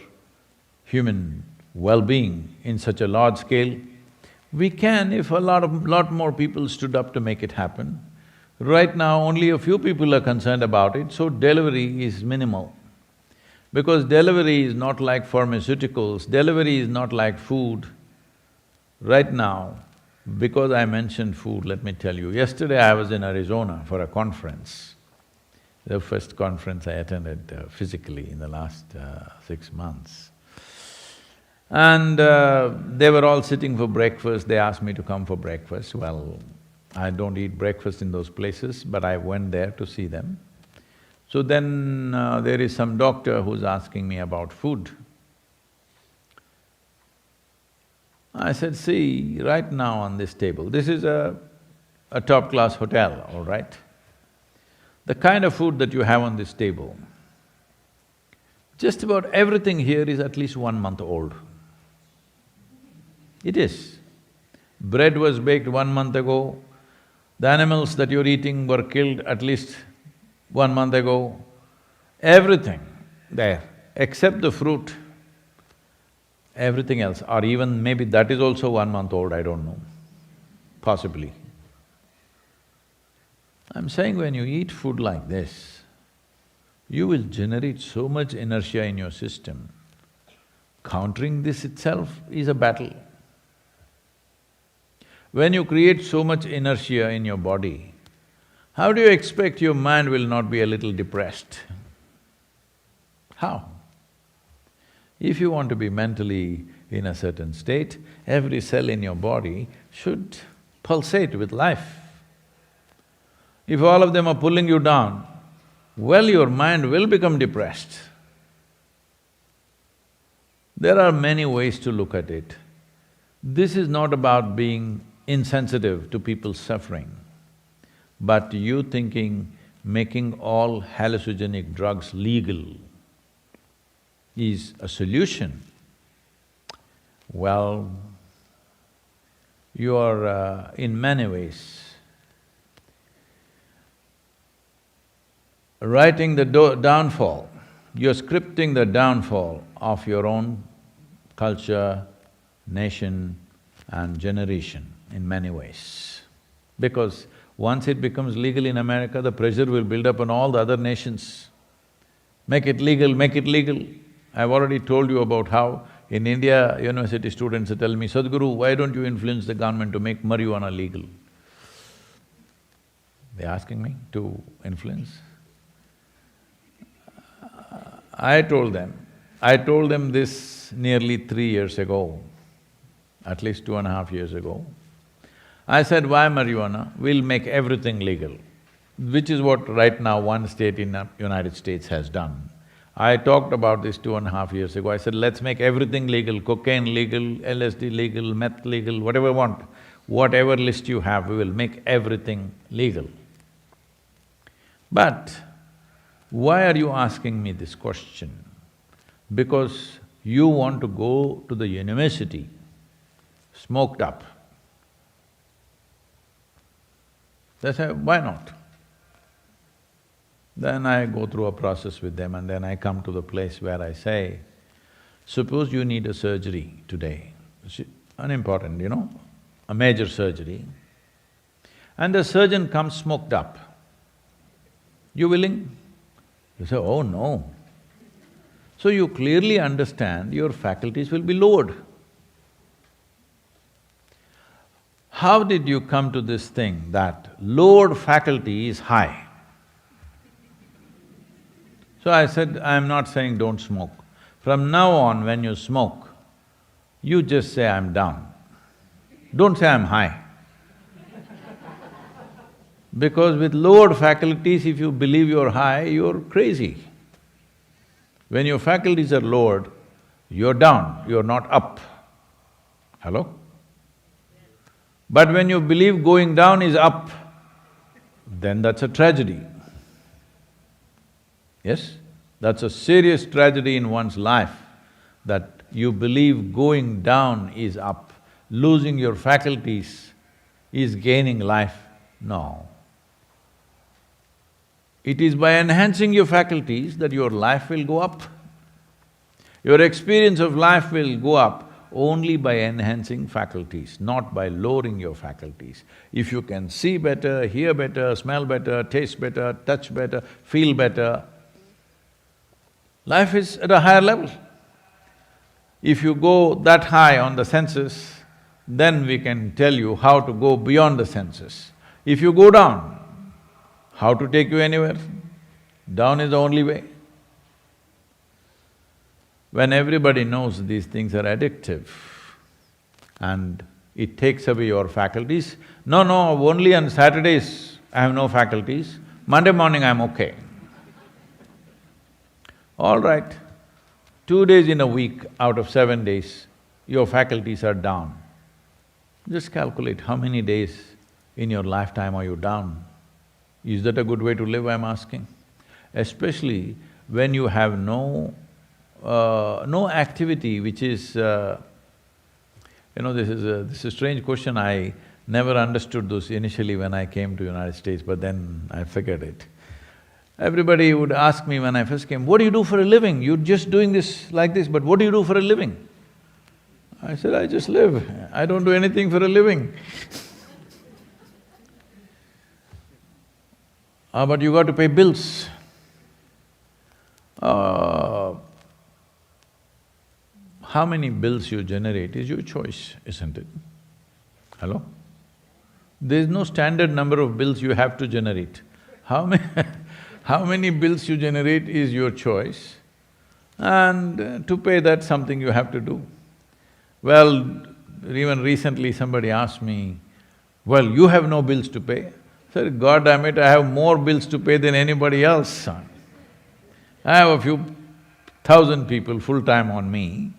human well-being in such a large scale? We can if a lot more people stood up to make it happen. Right now, only a few people are concerned about it, so delivery is minimal. Because delivery is not like pharmaceuticals, delivery is not like food. Right now, because I mentioned food, let me tell you, yesterday I was in Arizona for a conference, the first conference I attended physically in the last 6 months. And they were all sitting for breakfast, they asked me to come for breakfast. Well, I don't eat breakfast in those places, but I went there to see them. So then there is some doctor who's asking me about food. I said, see, right now on this table, this is a top-class hotel, all right? The kind of food that you have on this table, just about everything here is at least 1 month old. It is. Bread was baked 1 month ago, the animals that you're eating were killed at least 1 month ago, everything there, except the fruit, everything else, or even maybe that is also 1 month old, I don't know, possibly. I'm saying when you eat food like this, you will generate so much inertia in your system. Countering this itself is a battle. When you create so much inertia in your body, how do you expect your mind will not be a little depressed? How? If you want to be mentally in a certain state, every cell in your body should pulsate with life. If all of them are pulling you down, well, your mind will become depressed. There are many ways to look at it. This is not about being insensitive to people's suffering, but you thinking making all hallucinogenic drugs legal is a solution. Well, you are in many ways writing the downfall, you're scripting the downfall of your own culture, nation and generation in many ways. Because once it becomes legal in America, the pressure will build up on all the other nations. Make it legal, make it legal. I've already told you about how in India, university students are telling me, Sadhguru, why don't you influence the government to make marijuana legal? They're asking me to influence. I told them this nearly 3 years ago, at least 2.5 years ago. I said, why marijuana? We'll make everything legal, which is what right now one state in the United States has done. I talked about this 2.5 years ago. I said, let's make everything legal, cocaine legal, LSD legal, meth legal, whatever you want. Whatever list you have, we will make everything legal. But why are you asking me this question? Because you want to go to the university smoked up. They say, why not? Then I go through a process with them and then I come to the place where I say, suppose you need a surgery today, it's unimportant, a major surgery, and the surgeon comes smoked up. You willing? You say, oh no. So you clearly understand your faculties will be lowered. How did you come to this thing that lowered faculty is high? So I said, I'm not saying don't smoke. From now on, when you smoke, you just say, I'm down. Don't say, I'm high. Because with lowered faculties, if you believe you're high, you're crazy. When your faculties are lowered, you're down, you're not up. Hello? But when you believe going down is up, then that's a tragedy. Yes? That's a serious tragedy in one's life, that you believe going down is up, losing your faculties is gaining life. No. It is by enhancing your faculties that your life will go up. Your experience of life will go up only by enhancing faculties, not by lowering your faculties. If you can see better, hear better, smell better, taste better, touch better, feel better, life is at a higher level. If you go that high on the senses, then we can tell you how to go beyond the senses. If you go down, how to take you anywhere? Down is the only way. When everybody knows these things are addictive and it takes away your faculties, no, only on Saturdays I have no faculties, Monday morning I'm okay. All right, 2 days in a week out of 7 days, your faculties are down. Just calculate how many days in your lifetime are you down. Is that a good way to live, I'm asking? Especially when you have no activity which is… this is a strange question, I never understood this initially when I came to United States, but then I figured it. Everybody would ask me when I first came, what do you do for a living? You're just doing this like this, but what do you do for a living? I said, I just live, I don't do anything for a living. But you got to pay bills. How many bills you generate is your choice, isn't it? Hello? There's no standard number of bills you have to generate. How many how many bills you generate is your choice, and to pay that, something you have to do. Well, even recently somebody asked me, well, you have no bills to pay. I said, God damn it, I have more bills to pay than anybody else, son. I have a few thousand people full-time on me,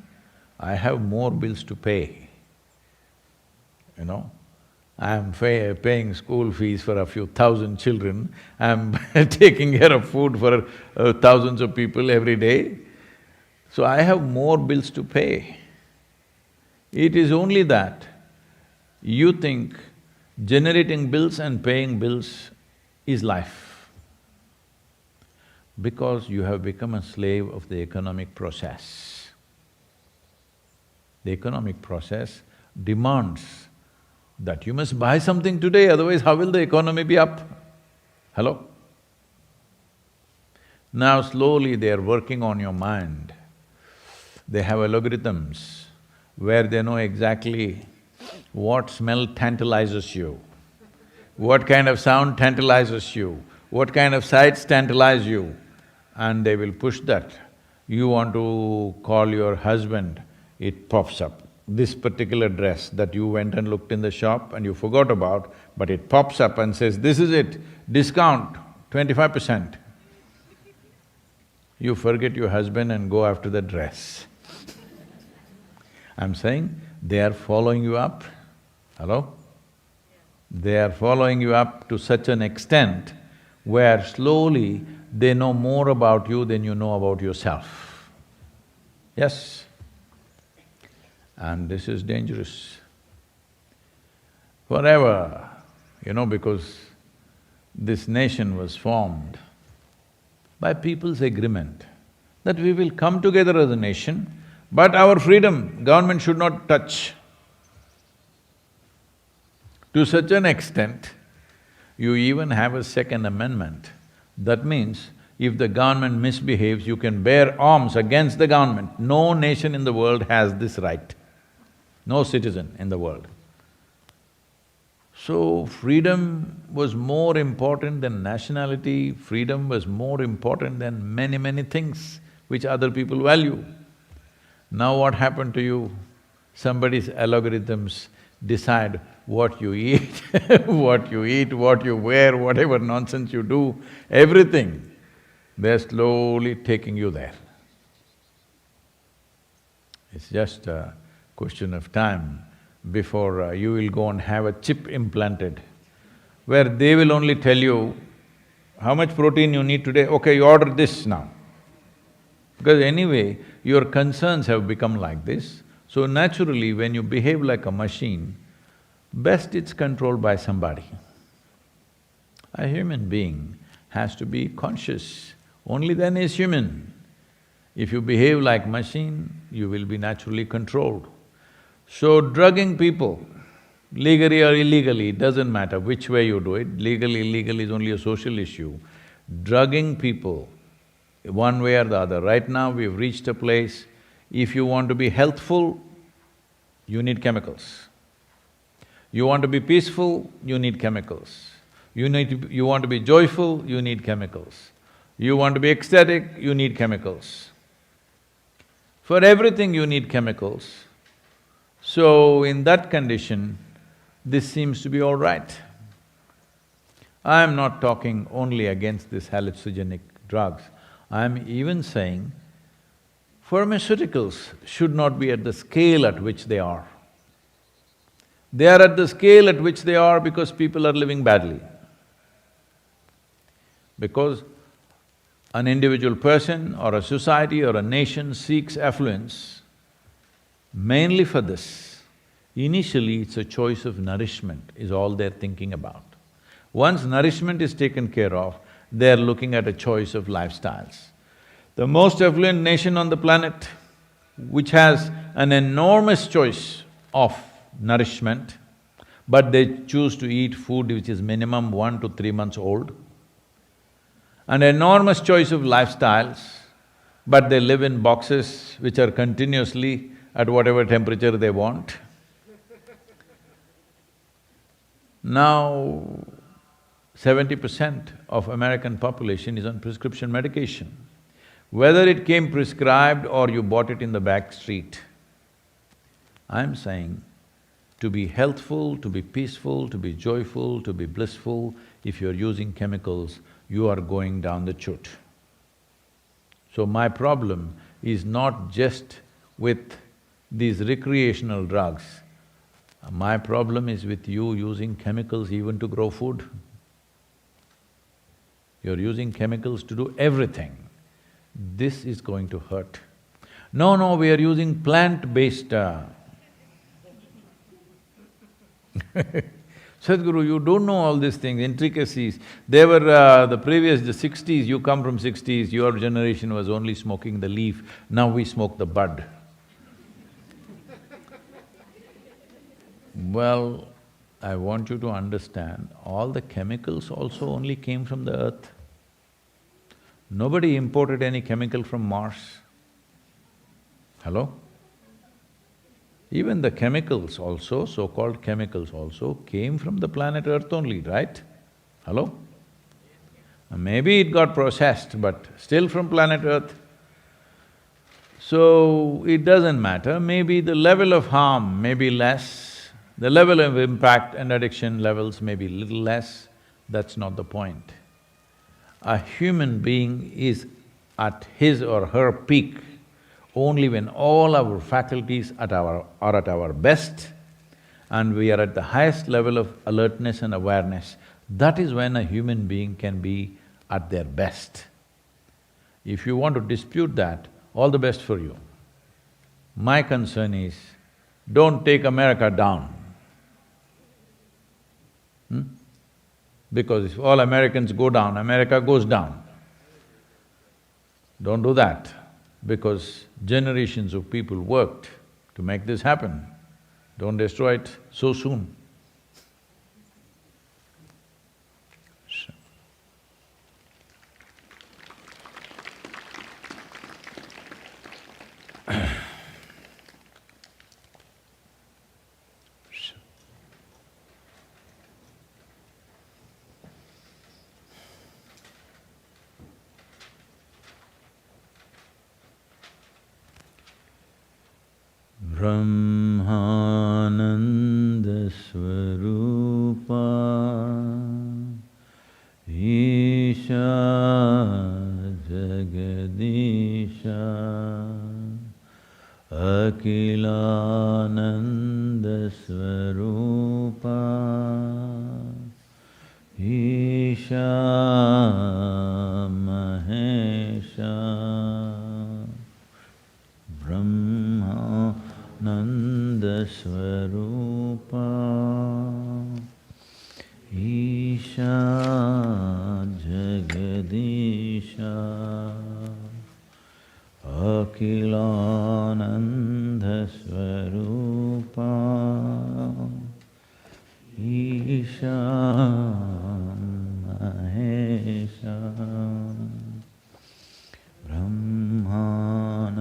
I have more bills to pay, you know. I'm paying school fees for a few thousand children, I'm taking care of food for thousands of people every day. So I have more bills to pay. It is only that you think generating bills and paying bills is life, because you have become a slave of the economic process. The economic process demands that you must buy something today, otherwise how will the economy be up? Hello? Now slowly they are working on your mind. They have algorithms where they know exactly what smell tantalizes you, what kind of sound tantalizes you, what kind of sights tantalize you, and they will push that. You want to call your husband, it pops up. This particular dress that you went and looked in the shop and you forgot about, but it pops up and says, this is it, discount 25%. You forget your husband and go after the dress. I'm saying, they are following you up. Hello? They are following you up to such an extent where slowly they know more about you than you know about yourself. Yes? And this is dangerous. Forever, you know, because this nation was formed by people's agreement that we will come together as a nation, but our freedom, government should not touch. To such an extent, you even have a second amendment. That means, if the government misbehaves, you can bear arms against the government. No nation in the world has this right, no citizen in the world. So, freedom was more important than nationality, freedom was more important than many, many things which other people value. Now what happened to you? Somebody's algorithms decide what you eat, what you wear, whatever nonsense you do, everything, they're slowly taking you there. It's just a question of time before you will go and have a chip implanted, where they will only tell you how much protein you need today, okay, you order this now. Because anyway, your concerns have become like this, so naturally when you behave like a machine, best it's controlled by somebody. A human being has to be conscious, only then is human. If you behave like machine, you will be naturally controlled. So drugging people, legally or illegally, it doesn't matter which way you do it, legal, illegal is only a social issue. Drugging people, one way or the other, right now we've reached a place, if you want to be healthful, you need chemicals. You want to be peaceful, you need chemicals. You want to be joyful, you need chemicals. You want to be ecstatic, you need chemicals. For everything you need chemicals. So in that condition, this seems to be all right. I am not talking only against these hallucinogenic drugs, I am even saying pharmaceuticals should not be at the scale at which they are. They are at the scale at which they are because people are living badly. Because an individual person or a society or a nation seeks affluence mainly for this. Initially, it's a choice of nourishment is all they're thinking about. Once nourishment is taken care of, they're looking at a choice of lifestyles. The most affluent nation on the planet, which has an enormous choice of nourishment, but they choose to eat food which is minimum 1 to 3 months old, an enormous choice of lifestyles, but they live in boxes which are continuously at whatever temperature they want. Now, 70% of American population is on prescription medication. Whether it came prescribed or you bought it in the back street, I'm saying to be healthful, to be peaceful, to be joyful, to be blissful, if you're using chemicals, you are going down the chute. So my problem is not just with these recreational drugs. My problem is with you using chemicals even to grow food. You're using chemicals to do everything. This is going to hurt. No, we are using plant-based Sadhguru, you don't know all these things, intricacies. They were the previous, the 60s, you come from 60s, your generation was only smoking the leaf, now we smoke the bud. Well, I want you to understand, all the chemicals also only came from the earth. Nobody imported any chemical from Mars. Hello? Even the chemicals also, so-called chemicals also, came from the planet Earth only, right? Hello? Maybe it got processed, but still from planet Earth. So, it doesn't matter, maybe the level of harm may be less, the level of impact and addiction levels may be little less, that's not the point. A human being is at his or her peak only when all our faculties are at our best and we are at the highest level of alertness and awareness. That is when a human being can be at their best. If you want to dispute that, all the best for you. My concern is, don't take America down. Because if all Americans go down, America goes down. Don't do that, because generations of people worked to make this happen. Don't destroy it so soon. Brahmananda Swarupa Isha Jagadisha Akilananda Swarupa Isha Mahesha Brahma Nanda Swarupa Isha Jagadisha Akilananda Swarupa Isha Mahesha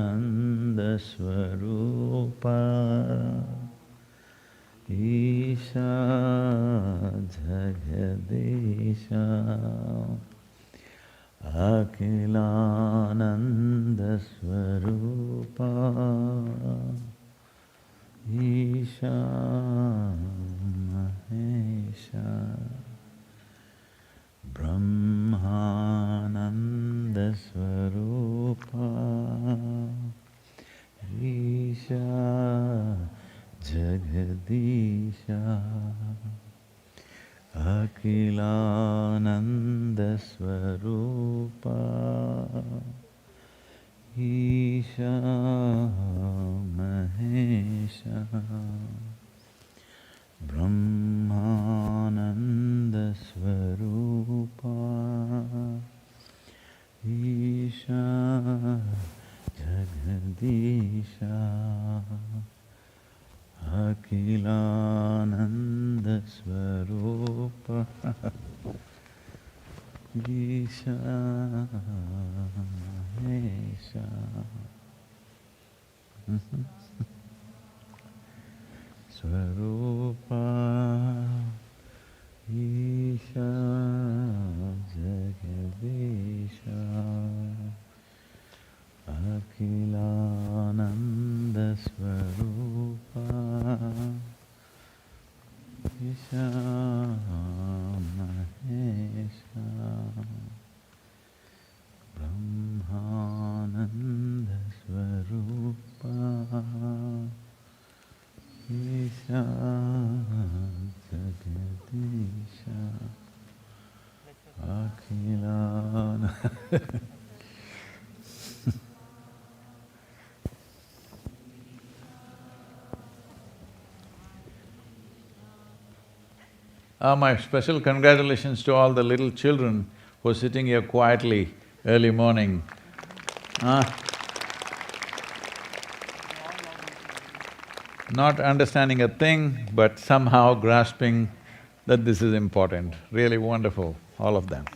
Brahmananda Swarupa Isha Jagadisha Akilananda Swarupa Isha Mahesha Brahmananda Swarupa Isha Jagadisha Akilananda Swarupa Isha Mahesha Brahmananda Swarupa Isha Jagadisha Akilananda Swarupa Isha Mahesha Swarupa Isha Jagadisha Akhilana. My special congratulations to all the little children who are sitting here quietly early morning. Not understanding a thing, but somehow grasping that this is important. Really wonderful, all of them.